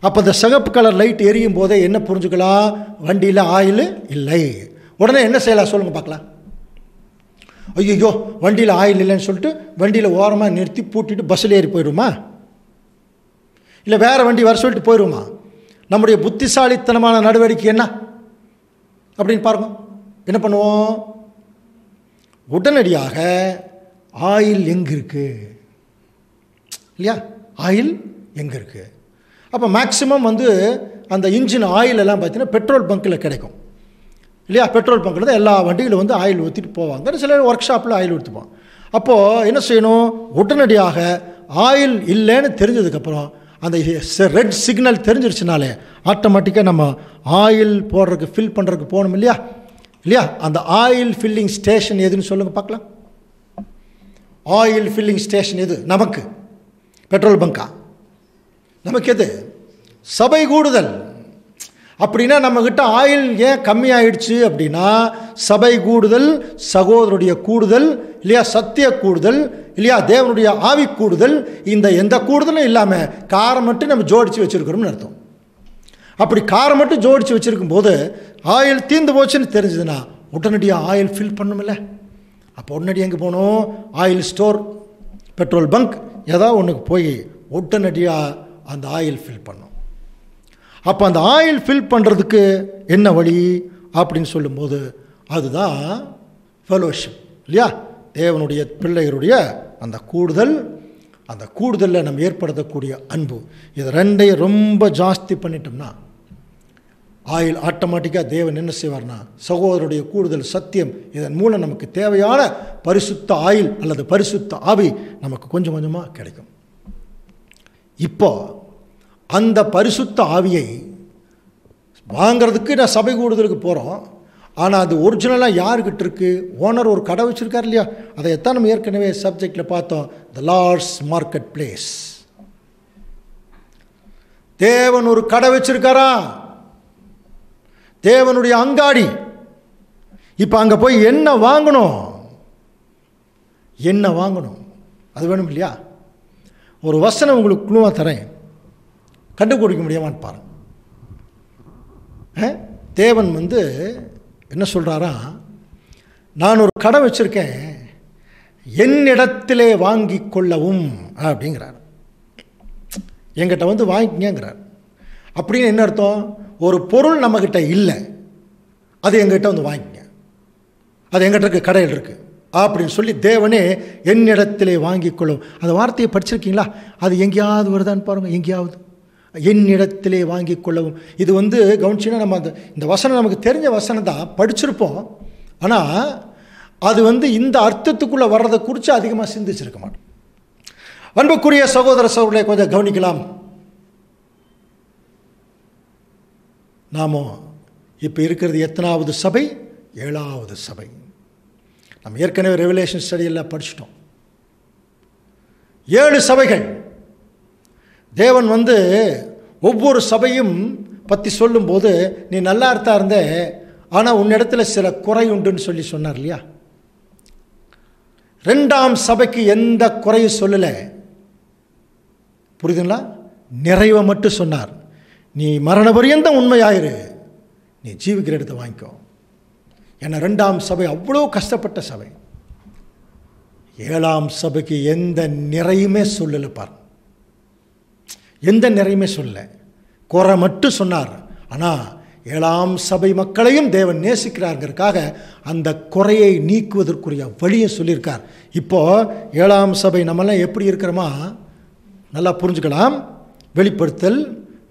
அப்போ அந்த சிகப்பு கலர் லைட் எரியும் போதே என்ன புரிஞ்சுக்கலாம்? வண்டியில் ஆயில் இல்லை. உடனே என்ன செய்யலாம் சொல்லுங்கள் பார்க்கலாம். ஐயோ வண்டியில் ஆயில் இல்லைன்னு சொல்லிட்டு வண்டியில் ஓரமாக நிறுத்தி பூட்டிட்டு பஸ்ஸில் ஏறி போயிடுமா? இல்லை வேறு வண்டி வர சொல்லிட்டு போயிடுமா? நம்முடைய புத்திசாலித்தனமான நடவடிக்கை என்ன அப்படின்னு பாருங்க. என்ன பண்ணுவோம்? உடனடியாக ஆயில் எங்கே இருக்குது இல்லையா? ஆயில் எங்கே இருக்குது? அப்போ மேக்ஸிமம் வந்து அந்த இன்ஜின் ஆயில் எல்லாம் பார்த்தீங்கன்னா பெட்ரோல் பங்க்கில் கிடைக்கும் இல்லையா? பெட்ரோல் பங்க்கில் தான் எல்லா வண்டிகளும் வந்து ஆயில் ஊற்றிட்டு போவாங்க. சில ஒர்க் ஷாப்பில் ஆயில் ஊற்றிப்போம். அப்போது என்ன செய்யணும்? உடனடியாக ஆயில் இல்லைன்னு தெரிஞ்சதுக்கப்புறம் அந்த ரெட் சிக்னல் தெரிஞ்சிருச்சுனாலே ஆட்டோமேட்டிக்காக நம்ம ஆயில் போடுறதுக்கு ஃபில் பண்ணுறதுக்கு போகணும் இல்லையா? இல்லையா? அந்த ஆயில் ஃபில்லிங் ஸ்டேஷன் எதுன்னு சொல்லுங்கள் பார்க்கலாம். ஆயில் ஃபில்லிங் ஸ்டேஷன் எது நமக்கு? பெட்ரோல் பங்கா? நமக்கு எது? சபை கூடுதல். அப்படின்னா நம்மக்கிட்ட ஆயில் ஏன் கம்மியாயிடுச்சு அப்படின்னா, சபை கூடுதல், சகோதரருடைய கூடுதல் இல்லையா, சத்திய கூடுதல் இல்லையா, தேவனுடைய ஆவி கூடுதல், இந்த எந்த கூடுதலும் இல்லாமல் காரம் மட்டும் நம்ம ஜோடித்து வச்சுருக்கிறோம்னு அர்த்தம். அப்படி காரம் மட்டும் ஜோடித்து வச்சுருக்கும் போது ஆயில் தீர்ந்து போச்சுன்னு தெரிஞ்சதுன்னா உடனடியாக ஆயில் ஃபில் பண்ணுமில்ல. அப்போ உடனடி எங்கே போகணும்? ஆயில் ஸ்டோர், பெட்ரோல் பங்க் ஏதாவது ஒன்றுக்கு போய் உடனடியாக அந்த ஆயில் ஃபில் பண்ணும். அப்போ அந்த ஆயில் ஃபில் பண்ணுறதுக்கு என்ன வழி அப்படின்னு சொல்லும்போது அதுதான் ஃபெலோஷிப் இல்லையா, தேவனுடைய பிள்ளைகளுடைய அந்த கூடுதல், அந்த கூடுதலில் நம்ம ஏற்படுத்தக்கூடிய அன்பு. இது ரெண்டையும் ரொம்ப ஜாஸ்தி பண்ணிட்டோம்னா ஆயில் ஆட்டோமேட்டிக்காக தேவன் என்ன செய்வார்னா, சகோதரருடைய கூடுதல், சத்தியம், இதன் மூலம் நமக்கு தேவையான பரிசுத்த ஆயில் அல்லது பரிசுத்த ஆவி நமக்கு கொஞ்சம் கொஞ்சமாக கிடைக்கும். இப்போ அந்த பரிசுத்த ஆவியை வாங்கிறதுக்கு நான் சபை கூடுதலுக்கு போகிறோம். ஆனால் அது ஒரிஜினலாக யாருக்கிட்ட இருக்குது? ஓனர் ஒரு கடை வச்சுருக்கார் இல்லையா, அதைத்தான் நம்ம ஏற்கனவே சப்ஜெக்டில் பார்த்தோம். த லார்ட்ஸ் மார்க்கெட் பிளேஸ். தேவன் ஒரு கடை வச்சுருக்காரா, தேவனுடைய அங்காடி. இப்போ அங்கே போய் என்ன வாங்கணும், என்ன வாங்கணும் அது வேணும் இல்லையா. ஒரு வசனம் உங்களுக்கு குழுவாக தரேன், கண்டுபிடிக்க முடியாமான்னு பாருங்க. தேவன் என்ன சொல்கிறாரா, நான் ஒரு கடை வச்சுருக்கேன், என்னிடத்திலே வாங்கி கொள்ளவும் அப்படிங்கிறார். என்கிட்ட வாங்கிக்கங்கிறார். அப்படின்னு என்ன அர்த்தம்? ஒரு பொருள் நம்மக்கிட்ட இல்லை, அது எங்கிட்ட வாங்கிக்கங்க, அது எங்கிட்ட இருக்குது, கடையில் இருக்குது அப்படின்னு சொல்லி தேவனே என்னிடத்திலே வாங்கி கொள்ளும். அந்த வார்த்தையை படிச்சிருக்கீங்களா? அது எங்கேயாவது வருதான்னு பாருங்கள். எங்கேயாவது என்னிடத்திலே வாங்கி கொள்ளவும். இது கவனிச்சின்னா நம்ம இந்த வசனம் நமக்கு தெரிஞ்ச வசனம் தான், படிச்சிருப்போம். ஆனால் அது இந்த அர்த்தத்துக்குள்ளே வர்றதை குறித்து அதிகமாக சிந்திச்சிருக்க மாட்டோம். அன்புக்குரிய சகோதர சகோதரர்களை கொஞ்சம் கவனிக்கலாம். நாம் இப்போ இருக்கிறது எத்தனாவது சபை? 7வது சபை. நம்ம ஏற்கனவே ரெவலேஷன் ஸ்டடியெல்லாம் படிச்சிட்டோம். 7 சபைகள். தேவன் ஒவ்வொரு சபையும் பற்றி சொல்லும்போது நீ நல்லா இருந்த, ஆனால் உன்னிடத்தில் சில குறை உண்டுன்னு சொல்லி சொன்னார் இல்லையா. 2ஆம் சபைக்கு எந்த குறையும் சொல்லலை, புரியுதுங்களா? நிறைவை மட்டும் சொன்னார். நீ மரண பரியந்தம் உண்மையாயிரு, நீ ஜீவிக்கிற இடத்தை வாங்கிக்கோ. ஏன்னா 2ஆம் சபை அவ்வளோ கஷ்டப்பட்ட சபை. 7ஆம் சபைக்கு எந்த நிறையுமே சொல்லலை பார், எந்த நிறையுமே சொல்லலை, குறை மட்டும் சொன்னார். ஆனால் 7ஆம் சபை மக்களையும் தேவன் நேசிக்கிறார்கிறதுக்காக அந்த குறையை நீக்குவதற்குரிய வழியை சொல்லியிருக்கார். இப்போது 7ஆம் சபை நம்மெல்லாம் எப்படி இருக்கிறோமா நல்லா புரிஞ்சுக்கலாம். வெளிப்படுத்தல்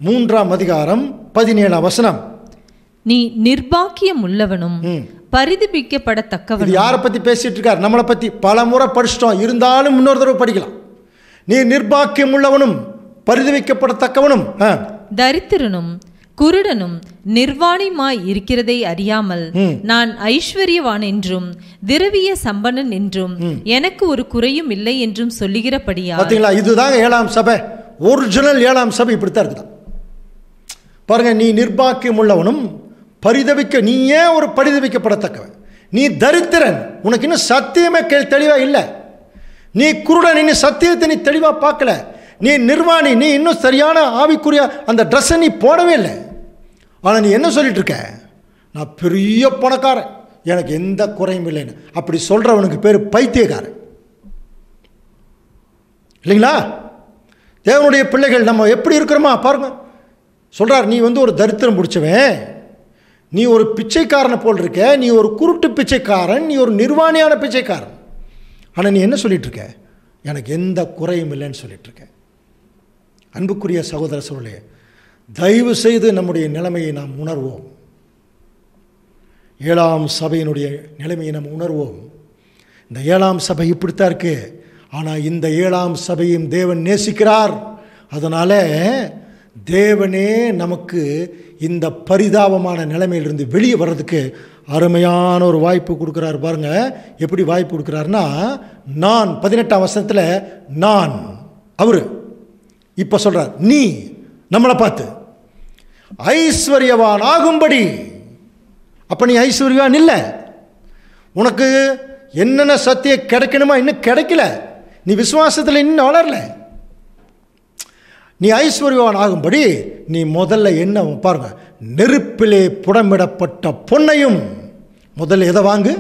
3ஆம் அதிகாரம் 17ஆம் வசனம். நீ நிர்பாக்கியம் உள்ளவனும் பரிதபிக்கப்படத்தக்கவனும். யாரை பற்றி பேசிட்டு இருக்கார்? நம்மளை பற்றி. பல முறை படிச்சிட்டோம், இருந்தாலும் இன்னொரு தடவை படிக்கலாம். நீ நிர்பாக்கியம் உள்ளவனும் பரிதபிக்கப்படத்தக்கவனும், தரித்திரனும் குருடனும் நிர்வாணிமாய் இருக்கிறதை அறியாமல் நான் ஐஸ்வர்யவான் என்றும் திரவிய சம்பனன் என்றும் எனக்கு ஒரு குறையும் இல்லை என்றும் சொல்லுகிறபடியா. பார்த்தீங்களா? இதுதாங்க 7ஆம் சபை. ஒரிஜினல் 7ஆம் சபை இப்படித்தான் இருக்குதான் பாருங்க. நீ நிர்பாக்கியம் உள்ளவனும் நீ ஏன் ஒரு பரிதபிக்கப்படத்தக்கவன்? நீ தரித்திரன், உனக்கு இன்னும் சத்தியமே தெளிவா இல்லை. நீ குருடன், இன்னும் சத்தியத்தை நீ தெளிவா பார்க்கல. நீ நிர்வாணி, நீ இன்னும் சரியான ஆவிக்குரிய அந்த ட்ரெஸ்ஸை நீ போடவே இல்லை. ஆனால் நீ என்ன சொல்லிட்டு இருக்க? நான் பெரிய பணக்காரன், எனக்கு எந்த குறையும் இல்லைன்னு. அப்படி சொல்றவனுக்கு பேர் பைத்தியக்காரன் இல்லைங்களா? தேவனுடைய பிள்ளைகள் நம்ம எப்படி இருக்கிறோமா பாருங்க. சொல்றார், நீ ஒரு தரித்திரம் பிடிச்சவன், நீ ஒரு பிச்சைக்காரனை போல் இருக்க, நீ ஒரு குருட்டு பிச்சைக்காரன், நீ ஒரு நிர்வாணியான பிச்சைக்காரன். ஆனால் நீ என்ன சொல்லிட்டு இருக்க? எனக்கு எந்த குறையும் இல்லைன்னு சொல்லிட்டு இருக்க. அன்புக்குரிய சகோதர சகோதரிகளே, தயவு செய்து நம்முடைய நிலைமையை நாம் உணர்வோம். 7ஆம் சபையினுடைய நிலைமையை நாம் உணர்வோம். இந்த 7ஆம் சபை இப்படித்தான் இருக்கு. ஆனால் இந்த 7ஆம் சபையும் தேவன் நேசிக்கிறார். அதனால் தேவனே நமக்கு இந்த பரிதாபமான நிலைமையிலிருந்து வெளியே வர்றதுக்கு அருமையான ஒரு வாய்ப்பு கொடுக்குறாரு பாருங்க. எப்படி வாய்ப்பு கொடுக்குறாருன்னா, நான் 18ஆம் வசனத்தில் நான், அவரு இப்போ சொல்கிறார் நீ, நம்மளை பார்த்து. ஐஸ்வர்யவான் ஆகும்படி. அப்போ நீ ஐஸ்வர்யவான் இல்லை. உனக்கு என்னென்ன சத்தியம் கிடைக்கணுமா இன்னும் கிடைக்கல. நீ விசுவாசத்தில் இன்னும் வளரல. நீ ஐஸ்வர்யவான் ஆகும்படி நீ முதல்ல என்ன பாருங்க, நெருப்பிலே புடமிடப்பட்ட பொன்னையும். முதல்ல எதை வாங்கு?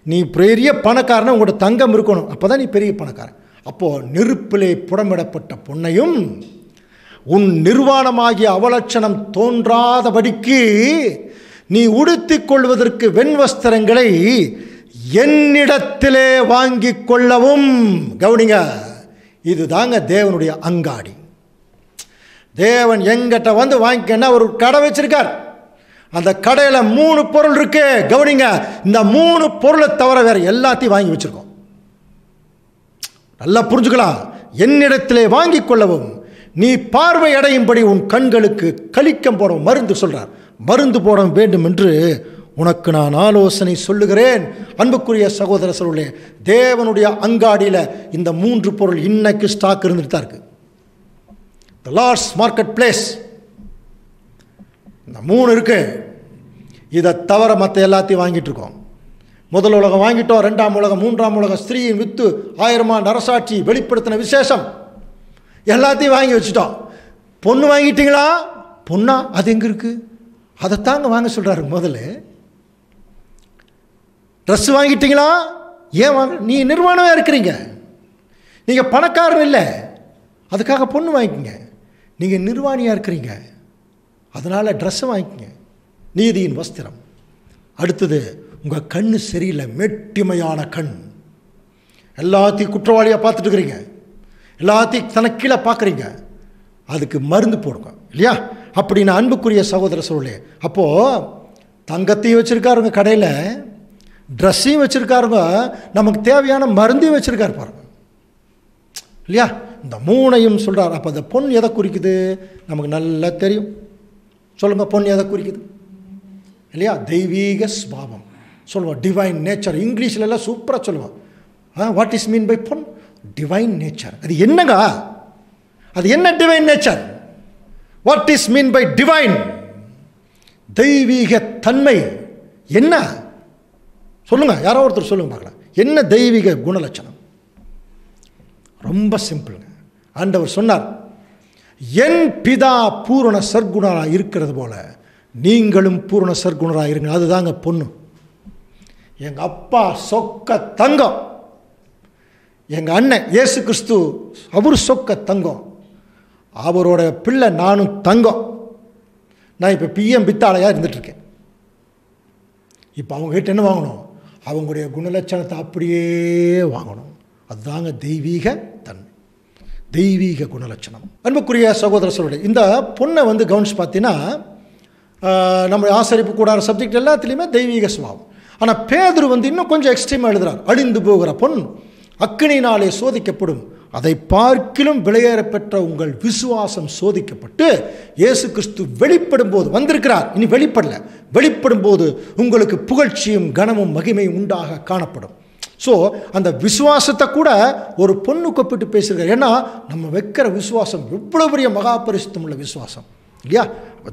நீ பெரிய பணக்காரனா உங்களோட தங்கம் இருக்கணும், அப்போ தான் நீ பெரிய பணக்காரன். அப்போது நெருப்பிலே புடமிடப்பட்ட பொன்னையும் உன் நிர்வாணமாகிய அவலட்சணம் தோன்றாதபடிக்கு நீ உடுத்திக் கொள்வதற்கு வெண்வஸ்திரங்களை என்னிடத்திலே வாங்கி கொள்ளவும். கவனிங்க, இது தாங்க தேவனுடைய அங்காடி. தேவன் எங்கிட்ட வந்து வாங்கிக்கன்னா ஒரு கடை வச்சிருக்கார். அந்த கடையில் 3 பொருள் இருக்கு. கவனிங்க, இந்த 3 பொருளை தவிர வேற எல்லாத்தையும் வாங்கி வச்சிருக்கோம். நல்லா புரிஞ்சுக்கலாம். என்னிடத்திலே வாங்கி கொள்ளவும், நீ பார்வை அடையும்படி உன் கண்களுக்கு கலிக்கம் போட மருந்து சொல்றார். மருந்து போட வேண்டும் என்று உனக்கு நான் ஆலோசனை சொல்லுகிறேன். அன்புக்குரிய சகோதர சொல்லே, தேவனுடைய அங்காடியில் இந்த 3 பொருள் இன்னைக்கு ஸ்டாக் இருந்துட்டு தான் இருக்கு. தி லார்ட்ஸ் மார்க்கெட் பிளேஸ் இந்த 3 இருக்கு. இதை தவிர மற்ற எல்லாத்தையும் வாங்கிட்டு இருக்கோம். முதல் உலகம் வாங்கிட்டோம், 2ஆம் உலகம், 3ஆம் உலகம், ஸ்திரீயின் வித்து, 1000 ஆண்டு அரசாட்சி, வெளிப்படுத்தின விசேஷம் எல்லாத்தையும் வாங்கி வச்சுட்டோம். பொண்ணு வாங்கிட்டீங்களா? பொண்ணா? அது எங்கே இருக்கு? அதைத்தாங்க வாங்க சொல்கிறாரு. முதல்ல ட்ரெஸ் வாங்கிட்டீங்களா? ஏன் வாங்க? நீ நிர்வாணமாக இருக்கிறீங்க, நீங்கள் பணக்காரன் இல்லை, அதுக்காக பொண்ணு வாங்கிக்கங்க. நீங்கள் நிர்வாணியாக இருக்கிறீங்க, அதனால் ட்ரெஸ்ஸை வாங்கிக்கங்க. நீதியின் வஸ்திரம். அடுத்தது, உங்கள் கண் சரியில்லை, மெட்டிமையான கண். எல்லாத்தையும் குற்றவாளியாக பார்த்துட்டு இருக்கிறீங்க, எல்லாத்தையும் தனக்கு கீழே பார்க்குறீங்க, அதுக்கு மருந்து போடுங்க இல்லையா? அப்படின்னு அன்புக்குரிய சகோதர சொல்லே, அப்போது தங்கத்தையும் வச்சுருக்காருங்க கடையில், ட்ரெஸ்ஸையும் வச்சுருக்காருங்க, நமக்கு தேவையான மருந்தையும் வச்சுருக்காரு பாருங்க இல்லையா? இந்த 3ஐயும் சொல்கிறார். அப்போ அந்த பொன் எதை குறிக்குது நமக்கு நல்லா தெரியும். சொல்லுங்கள், பொன் எதை குறிக்குது இல்லையா? தெய்வீக ஸ்பாவம் சொல்லுவோம், டிவைன் நேச்சர். இங்கிலீஷில் எல்லாம் சூப்பராக சொல்லுவோம். வாட் இஸ் மீன் பை பொன்? Divine nature. அது என்னங்க? அது என்ன divine nature? What is mean by divine? தெய்வீக தன்மை என்ன? சொல்லுங்க, யாரோ ஒருத்தர் சொல்லுங்க பார்க்கலாம். என்ன தெய்வீக குணலட்சணம்? ரொம்ப சிம்பிளுங்க. ஆண்டவர் சொன்னார், என் பிதா பூரண சர்க்குணராக இருக்கிறது போல நீங்களும் பூரண சர்க்குணராக இருங்க. அதுதாங்க பொண்ணு. எங்கள் அப்பா சொக்க தங்கம், எங்கள் அண்ணன் இயேசு கிறிஸ்து அவர் சொக்க தங்கம், அவரோட பிள்ளை நானும் தங்கம். நான் இப்போ பிஎம் பித்தாளையாக இருந்துகிட்ருக்கேன். இப்போ அவங்ககிட்ட என்ன வாங்கணும்? அவங்களுடைய குணலட்சணத்தை அப்படியே வாங்கணும். அதுதாங்க தெய்வீக தன்மை, தெய்வீக குணலட்சணம். அன்புக்குரிய சகோதர சொல்லுடைய இந்த பொண்ணை வந்து கவனிச்சு பார்த்தீங்கன்னா, நம்ம ஆசரிப்பு கூடாத சப்ஜெக்ட் எல்லாத்துலேயுமே தெய்வீக சுபாவம். ஆனால் பேதுரு வந்து இன்னும் கொஞ்சம் எக்ஸ்ட்ரீமாக எழுதுறார். அழிந்து போகிற பொன் அக்கினினாலே சோதிக்கப்படும், அதை பார்க்கிலும் விலையேற பெற்ற உங்கள் விசுவாசம் சோதிக்கப்பட்டு இயேசு கிறிஸ்து வெளிப்படும் போது வந்திருக்கிறார். இனி வெளிப்படல, வெளிப்படும் போது உங்களுக்கு புகழ்ச்சியும் கனமும் மகிமையும் உண்டாக காணப்படும். ஸோ அந்த விசுவாசத்தை கூட ஒரு பொண்ணு கொப்பிட்டு பேசுகிறார். ஏன்னா நம்ம வைக்கிற விசுவாசம் எவ்வளோ பெரிய மகா பரிசுத்தம் உள்ள விசுவாசம் இல்லையா?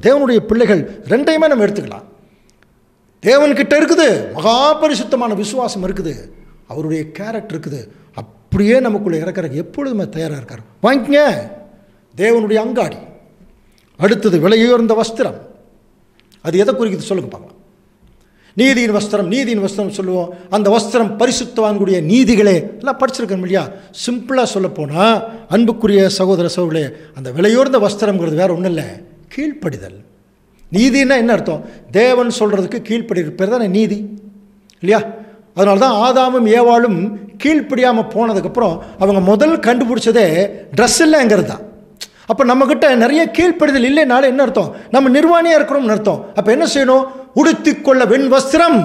தேவனுடைய பிள்ளைகள் ரெண்டையுமே நம்ம எடுத்துக்கலாம். தேவன்கிட்ட இருக்குது மகா பரிசுத்தமான விசுவாசம் இருக்குது, அவருடைய கேரக்டர் இருக்குது, அப்படியே நமக்குள்ளே இறக்கிறதுக்கு எப்பொழுதுமே தயாராக இருக்கார். வாங்கிங்க, தேவனுடைய அங்காடி. அடுத்தது, விலையுயர்ந்த வஸ்திரம். அது எதை குறிக்குது சொல்லுங்க பார்க்கலாம். நீதியின் வஸ்திரம், நீதியின் வஸ்திரம் சொல்லுவோம். அந்த வஸ்திரம் பரிசுத்தவான்களுடைய நீதிகளே எல்லாம் படிச்சிருக்கோம் இல்லையா? சிம்பிளாக சொல்லப்போனால் அன்புக்குரிய சகோதர சகோதரே, அந்த விலையுயர்ந்த வஸ்திரம்ங்கிறது வேறு ஒன்றும் இல்லை, கீழ்ப்படிதல். நீதினா என்ன அர்த்தம்? தேவன் சொல்கிறதுக்கு கீழ்ப்படி பேர் தானே நீதி இல்லையா? அதனால தான் ஆதாமும் ஏவாளும் கீழ்ப்படியாமல் போனதுக்கப்புறம் அவங்க முதல் கண்டுபிடிச்சதே ட்ரெஸ் இல்லைங்கிறது தான். அப்போ நம்மக்கிட்ட நிறைய கீழ்ப்படிதல் இல்லைனாலும் என்ன அர்த்தம்? நம்ம நிர்வாணியாக இருக்கிறோம்னு அர்த்தம். அப்போ என்ன செய்யணும்? உடுத்திக்கொள்ள வெண் வஸ்திரம்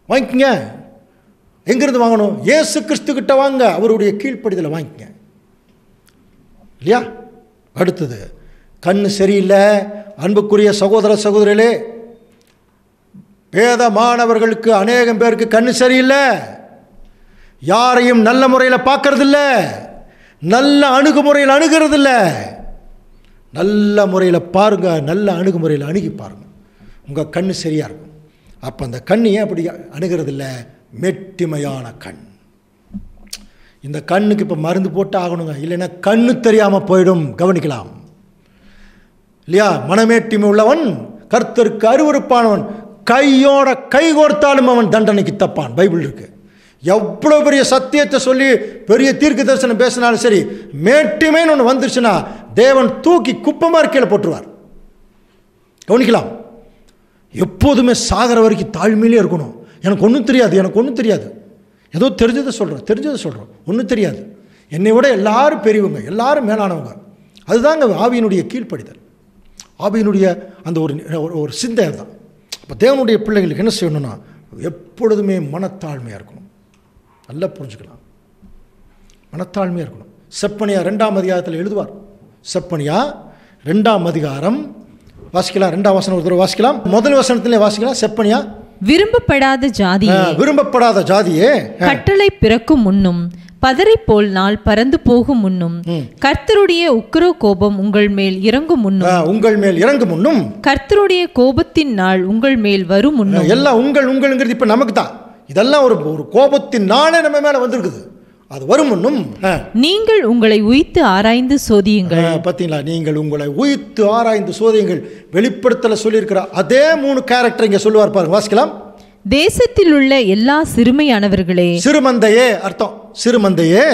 வாங்கிக்கங்க. எங்கிருந்து வாங்கணும்? இயேசு கிறிஸ்துக்கிட்ட வாங்க, அவருடைய கீழ்ப்படிதலை வாங்கிக்கங்க இல்லையா? அடுத்தது, கண்ணு சரியில்லை. அன்புக்குரிய சகோதர சகோதரிகளே, வேத மாணவர்களுக்கு அநேகம் பேருக்கு கண்ணு சரியில்லை, யாரையும் நல்ல முறையில் பார்க்கறதில்ல, நல்ல அணுகுமுறையில் அணுகிறதில்ல, நல்ல முறையில் பாருங்கள், நல்ல அணுகுமுறையில் அணுகி பாருங்கள், உங்கள் கண் சரியாக இருக்கும். அப்போ அந்த கண் ஏன் அப்படி அணுகிறதில்ல? மெட்டிமையான கண். இந்த கண்ணுக்கு இப்போ மருந்து போட்டு ஆகணுங்க, இல்லைன்னா கண்ணு தெரியாமல் போயிடும். கவனிக்கலாம் இல்லையா? மனமேட்டிமை உள்ளவன் கர்த்தருக்கு அருவருப்பானவன், கையோட கை கோர்த்தாலும் அவன் தண்டனைக்கு தப்பான். பைபிள் இருக்கு. எவ்வளோ பெரிய சத்தியத்தை சொல்லி பெரிய தீர்க்க தரிசனம் பேசினாலும் சரி, மேட்டிமைன்னு ஒன்று வந்துருச்சுன்னா தேவன் தூக்கி குப்பமாக கீழே போட்டுருவார். கவனிக்கலாம். எப்போதுமே சாகிற வரைக்கும் தாழ்மையிலே இருக்கணும். எனக்கு ஒன்றும் தெரியாது, எனக்கு ஒன்றும் தெரியாது, ஏதோ தெரிஞ்சதை சொல்கிறோம், ஒன்றும் தெரியாது, என்னை விட எல்லாரும் பெரியவங்க, எல்லாரும் மேலானவங்க. அதுதாங்க ஆவியினுடைய கீழ்ப்படிதல், ஆவியினுடைய அந்த ஒரு சிந்தை தான். அப்போ தேவனுடைய பிள்ளைகளுக்கு என்ன செய்யணும்னா எப்பொழுதுமே மனத்தாழ்மையாக இருக்கணும். நல்லா புரிஞ்சுக்கலாம், மனத்தாழ்மையாக இருக்கணும். செப்பனியா 2ஆம் அதிகாரத்தில் எழுதுவார். செப்பனியா 2ஆம் அதிகாரம் வாசிக்கலாம். 2ஆம் வசனம் ஒரு தடவை வாசிக்கலாம். முதல் வசனத்திலே வாசிக்கலாம். செப்பனியா, விரும்பப்படாத ஜாதியே கட்டளை பிறக்கும் முன்னும் பதரை போல் நாள் பறந்து போகும் முன்னும் கர்த்தருடைய உக்கிர கோபம் உங்கள் மேல் இறங்கும் முன்னும் கர்த்தருடைய கோபத்தின் நாள் உங்கள் மேல் வரும் முன்னும். எல்லாம் உங்கள்ங்கிறது இப்ப நமக்கு தான். இதெல்லாம் ஒரு கோபத்தின் நாளே நம்ம மேல வந்திருக்குது. அது வரும் முன்னும் நீங்கள் உங்களை உய்த்து ஆராய்ந்து சோதியுங்கள். பார்த்தீங்களா? நீங்கள் உங்களை உய்த்து ஆராய்ந்து சோதியுங்கள். வெளிப்படுத்தல சொல்லியிருக்கிற அதே 3 கேரக்டர் இங்க சொல்லுவார் பாருங்க. வாசிக்கலாம். தேசத்தில் உள்ள எல்லா சிறுமையானவர்களே, சிறுமந்தையே அர்த்தம், சிறுமந்தையே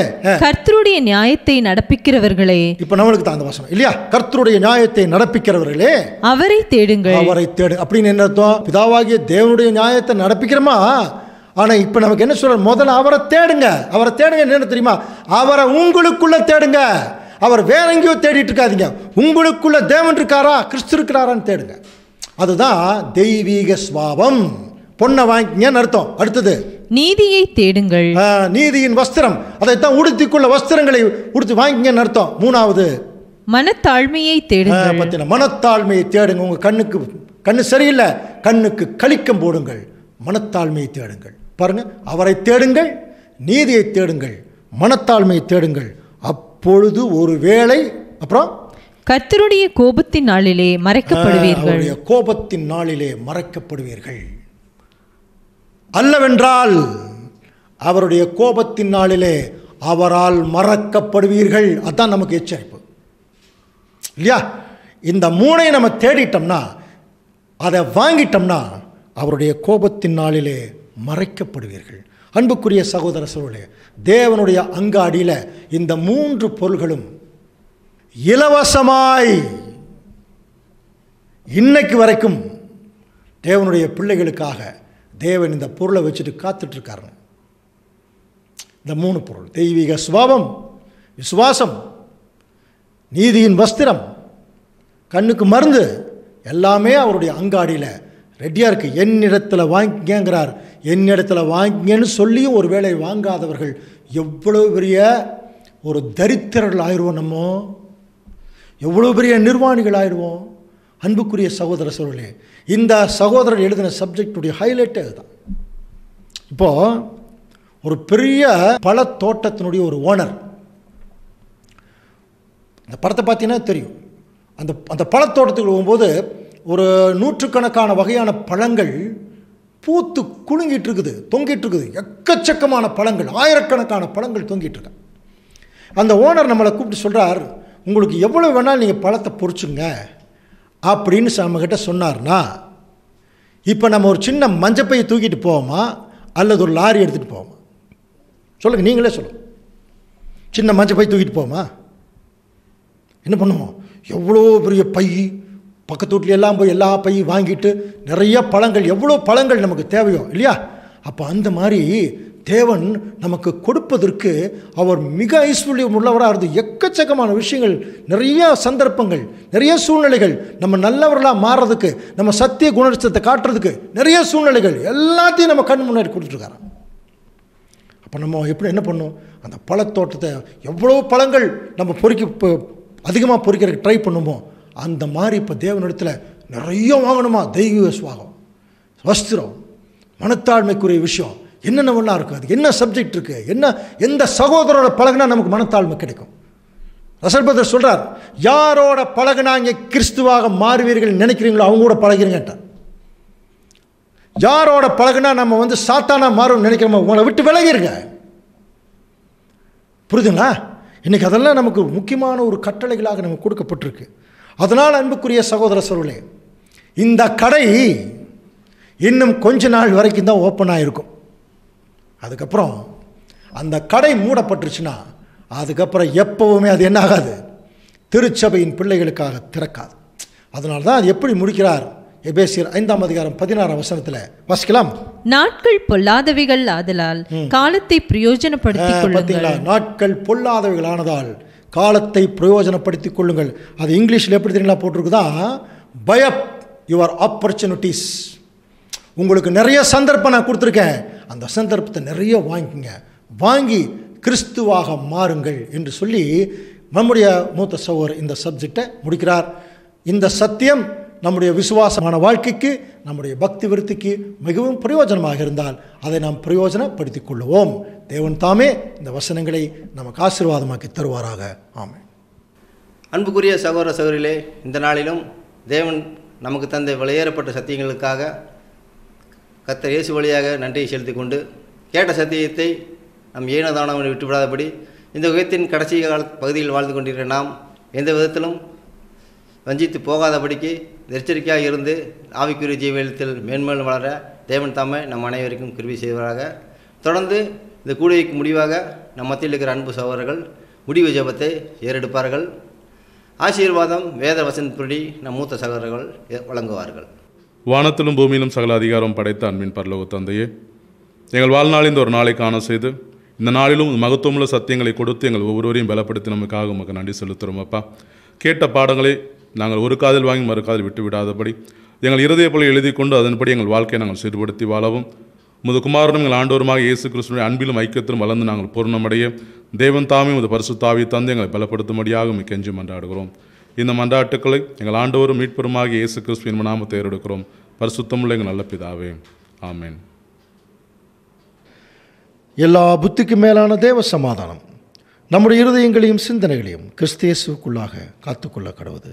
கர்த்தருடைய நியாயத்தை நடப்பிக்கிறவர்களே. இப்ப நம்மளுக்கு தான் அந்த வசனம் இல்லையா? கர்த்தருடைய நியாயத்தை நடப்பிக்கிறவர்களே அவரை தேடுங்கள். அவரை தேடு அப்படின்னு என்ன அர்த்தம்? பிதாவாகிய தேவனுடைய நியாயத்தை நடப்பிக்கிறோமா? ஆனா இப்ப நமக்கு என்ன சொல்ற? முதல்ல அவரை தேடுங்க. அவரை தேடுங்க என்ன தெரியுமா? அவரை உங்களுக்குள்ள தேடுங்க. அவர் வேற எங்கேயோ தேடிட்டு இருக்காதீங்க. உங்களுக்குள்ள தேவன் இருக்காரா, கிறிஸ்து இருக்கிறாரான்னு தேடுங்க. அதுதான் தெய்வீக சுபாவம். பொண்ணை வாங்கிங்கன்னு அர்த்தம். அடுத்தது நீதியை தேடுங்கள். நீதியின் வஸ்திரம், அதைத்தான் உடுத்திக்குள்ள வஸ்திரங்களை உடுத்தி வாங்கிங்கன்னு அர்த்தம். 3வது மனத்தாழ்மையை தேடுங்கள். பார்த்தீங்கன்னா, மனத்தாழ்மையை தேடுங்க. உங்க கண்ணு சரியில்லை, கண்ணுக்கு கலிக்கம் போடுங்கள். மனத்தாழ்மையை தேடுங்கள். பாருங்க, அவரை தேடுங்கள், நீதியை தேடுங்கள், மனத்தாழ்மையை தேடுங்கள். அப்பொழுது ஒரு வேளை அப்புறம் கர்த்தருடைய கோபத்தின் நாளிலே மறைக்கப்படுவீர்கள். கோபத்தின் நாளிலே மறைக்கப்படுவீர்கள். அல்லவென்றால் அவருடைய கோபத்தின் நாளிலே அவரால் மறக்கப்படுவீர்கள். அதுதான் நமக்கு எச்சரிப்பு இல்லையா? இந்த 3ஐ நம்ம தேடிட்டோம்னா, அதை வாங்கிட்டோம்னா அவருடைய கோபத்தின் நாளிலே மறைக்கப்படுவீர்கள். அன்புக்குரிய சகோதர சகோதரர்களே, தேவனுடைய அங்காடியில் இந்த 3 பொருள்களும் இலவசமாய் இன்னைக்கு வரைக்கும் தேவனுடைய பிள்ளைகளுக்காக தேவன் இந்த பொருளை வச்சுட்டு காத்துட்ருக்காரு. இந்த 3 பொருள், தெய்வீக சுபாவம், விசுவாசம், நீதியின் வஸ்திரம், கண்ணுக்கு மருந்து, எல்லாமே அவருடைய அங்காடியில் ரெடியாக இருக்குது. என்னிடத்தில் வாங்கிங்கிறார். என்னிடத்தில் வாங்கிங்கன்னு சொல்லியும் ஒரு வேளை வாங்காதவர்கள் எவ்வளோ பெரிய ஒரு தரித்திரர்கள் ஆயிடுவோம். நம்ம எவ்வளோ பெரிய நிர்வாணிகள் ஆயிடுவோம். அன்புக்குரிய சகோதர சகோதரர்களே, இந்த சகோதரர் எழுதின சப்ஜெக்டுடைய ஹைலைட்டே அதுதான். இப்போது ஒரு பெரிய பழத்தோட்டத்தினுடைய ஒரு ஓனர், இந்த படத்தை பார்த்தீங்கன்னா தெரியும். அந்த பழத்தோட்டத்துக்கு போகும்போது ஒரு 100கணக்கான வகையான பழங்கள் பூத்து குலுங்கிட்டு இருக்குது, தொங்கிட்டு இருக்குது. எக்கச்சக்கமான பழங்கள், 1000கணக்கான பழங்கள் தொங்கிட்டு இருக்கு. அந்த ஓனர் நம்மளை கூப்பிட்டு சொல்கிறார், உங்களுக்கு எவ்வளோ வேணாலும் நீங்கள் பழத்தை பொறிச்சுங்க அப்படின்னு நம்மக்கிட்ட சொன்னார்னா, இப்போ நம்ம ஒரு சின்ன மஞ்சப்பையை தூக்கிட்டு போவோமா அல்லது ஒரு லாரி எடுத்துகிட்டு போவோமா? சொல்லுங்கள், நீங்களே சொல்லுங்கள். சின்ன மஞ்சப்பை தூக்கிட்டு போவோமா? என்ன பண்ணுவோம்? எவ்வளோ பெரிய பை, பக்கத்து வீட்டில் எல்லாம் போய் எல்லா பையும் வாங்கிட்டு நிறைய பழங்கள், எவ்வளோ பழங்கள் நமக்கு தேவையோ இல்லையா? அப்போ அந்த மாதிரி தேவன் நமக்கு கொடுப்பதற்கு அவர் மிக ஐஸ்வர்யம் உள்ளவராக இருந்து எக்கச்சக்கமான விஷயங்கள், நிறைய சந்தர்ப்பங்கள், நிறைய சூழ்நிலைகள், நம்ம நல்லவர்களாக மாறுறதுக்கு, நம்ம சத்திய குணத்தை காட்டுறதுக்கு நிறைய சூழ்நிலைகள் எல்லாத்தையும் நம்ம கண் முன்னாடி கொடுத்துருக்காரு. அப்போ நம்ம எப்படி என்ன பண்ணோம்? அந்த பழத்தோட்டத்தை எவ்வளோ பழங்கள் நம்ம அதிகமாக பொறிக்கிறதுக்கு ட்ரை பண்ணுமோ அந்த மாதிரி இப்போ தேவனிடத்தில் நிறைய வாங்கணுமா? தெய்வீக சுபாவம், வஸ்திரம், மனத்தாழ்மைக்குரிய விஷயம் என்னென்னவெல்லாம் இருக்குது, அது என்ன சப்ஜெக்ட் இருக்குது, எந்த சகோதரோட பழகினா நமக்கு மனத்தாழ்மை கிடைக்கும். ரசல் பிரதர் சொல்கிறார், யாரோட பழகுனா இங்கே கிறிஸ்துவாக மாறுவீர்கள் நினைக்கிறீங்களோ அவங்க கூட பழகிறீங்கட்டார். யாரோட பழகுனா நம்ம சாத்தானா மாறும் நினைக்கிறோமோ உங்களை விட்டு விலகிருங்க. புரியுதுங்களா? இன்றைக்கி அதெல்லாம் நமக்கு முக்கியமான ஒரு கட்டளைகளாக நமக்கு கொடுக்கப்பட்டிருக்கு. அதனால் அன்புக்குரிய சகோதர சகோதரர்களே, இந்த கடை இன்னும் கொஞ்ச நாள் வரைக்கும் தான் ஓப்பன் ஆகிருக்கும். அதுக்கப்புறம் அந்த கடை மூடப்பட்டுருச்சுன்னா அதுக்கப்புறம் எப்போவுமே அது என்ன ஆகாது, திருச்சபையின் பிள்ளைகளுக்காக திறக்காது. அதனால தான் அது எப்படி முடிக்கிறார்? எபேசியர் 5:16 வாசிக்கலாம். நாட்கள் பொல்லாதவைகள் ஆதலால் காலத்தை பிரயோஜனப்படுத்திக் கொள்ளுங்கள். நாட்கள் பொல்லாதவைகள் ஆனதால் காலத்தை பிரயோஜனப்படுத்திக் கொள்ளுங்கள். அது இங்கிலீஷில் எப்படி தெரியுங்களா போட்டிருக்குதா, பை அப் யுவர் ஆப்பர்ச்சுனிட்டிஸ். உங்களுக்கு நிறைய சந்தர்ப்பம் நான் கொடுத்துருக்கேன், அந்த சந்தர்ப்பத்தை நிறைய வாங்கிக்கங்க, வாங்கி கிறிஸ்துவாக மாறுங்கள் என்று சொல்லி நம்முடைய மூத்த சகோதரர் இந்த சப்ஜெக்டை முடிக்கிறார். இந்த சத்தியம் நம்முடைய விசுவாசமான வாழ்க்கைக்கு, நம்முடைய பக்தி விருத்திக்கு மிகவும் பிரயோஜனமாக இருந்தால் அதை நாம் பிரயோஜனப்படுத்திக் கொள்வோம். தேவன் தாமே இந்த வசனங்களை நமக்கு ஆசீர்வாதமாக்கி தருவாராக. ஆமென். அன்புக்குரிய சகோதர சகோதரிகளே, இந்த நாளிலும் தேவன் நமக்கு தந்த விலையேறப்பட்ட சத்தியங்களுக்காக கர்த்தர் இயேசு வழியாக நன்றியை செலுத்தி கொண்டு, கேட்ட சத்தியத்தை நம் ஏனதானவனை விட்டுவிடாதபடி இந்த உலகத்தின் கடைசி கால பகுதியில் வாழ்ந்து கொண்டிருக்கிற நாம் எந்த விதத்திலும் வஞ்சித்து போகாதபடிக்கு எச்சரிக்கையாக இருந்து ஆவிக்குரிய ஜீவத்தில் மேன்மேலும் வளர தேவன் தாமே நம் அனைவருக்கும் கிருபை செய்வதாக. தொடர்ந்து இந்த கூடியைக்கு முடிவாக நம் மத்தியில் இருக்கிற அன்பு சகோதரர்கள் முடிவு ஜெபத்தை ஏறெடுப்பார்கள். ஆசீர்வாதம் வேத வசனப்படி நம் மூத்த சகோதரர்கள் வழங்குவார்கள். வானத்திலும் பூமியிலும் சகல அதிகாரம் படைத்த அன்பின் பரலோக தந்தையே, எங்கள் வாழ்நாளில் இந்த ஒரு நாளை காண செய்து இந்த நாளிலும் மகத்துவமுள்ள சத்தியங்களை கொடுத்து எங்கள் ஒவ்வொருவரையும் பலப்படுத்தி நமக்காக உமக்கு நன்றி செலுத்துகிறோம். அப்பா, கேட்ட பாடங்களை நாங்கள் ஒரு காதில் வாங்கி மறு காதில் விட்டு விடாதபடி எங்கள் இருதய போல எழுதி கொண்டு அதன்படி எங்கள் வாழ்க்கையை நாங்கள் சீர்படுத்தி வாழவும், முது குமாரனும் எங்கள் ஆண்டவருமாக இயேசு கிறிஸ்துவின் அன்பிலும் ஐக்கியத்திலும் வளர்ந்து நாங்கள் பூர்ணமடைய தேவன் தாமே முது பரிசுத்தாவி தந்து எங்களை பலப்படுத்தும்படியாக மிக கெஞ்சி மன்றாடுகிறோம். இந்த மன்றாட்டுக்களை எங்கள் ஆண்டவரும் மீட்பெருமாக இயேசு கிறிஸ்துவின் நாமத்தை ஏறெடுக்கிறோம். பரிசுத்தமுள்ள எங்கள் நல்ல பிதாவே, ஆமென். எல்லா புத்திக்கு மேலான தேவ சமாதானம் நம்முடைய இருதயங்களையும் சிந்தனைகளையும் கிறிஸ்து இயேசுவுக்குள்ளாக காத்துக்கொள்ள கடவுது.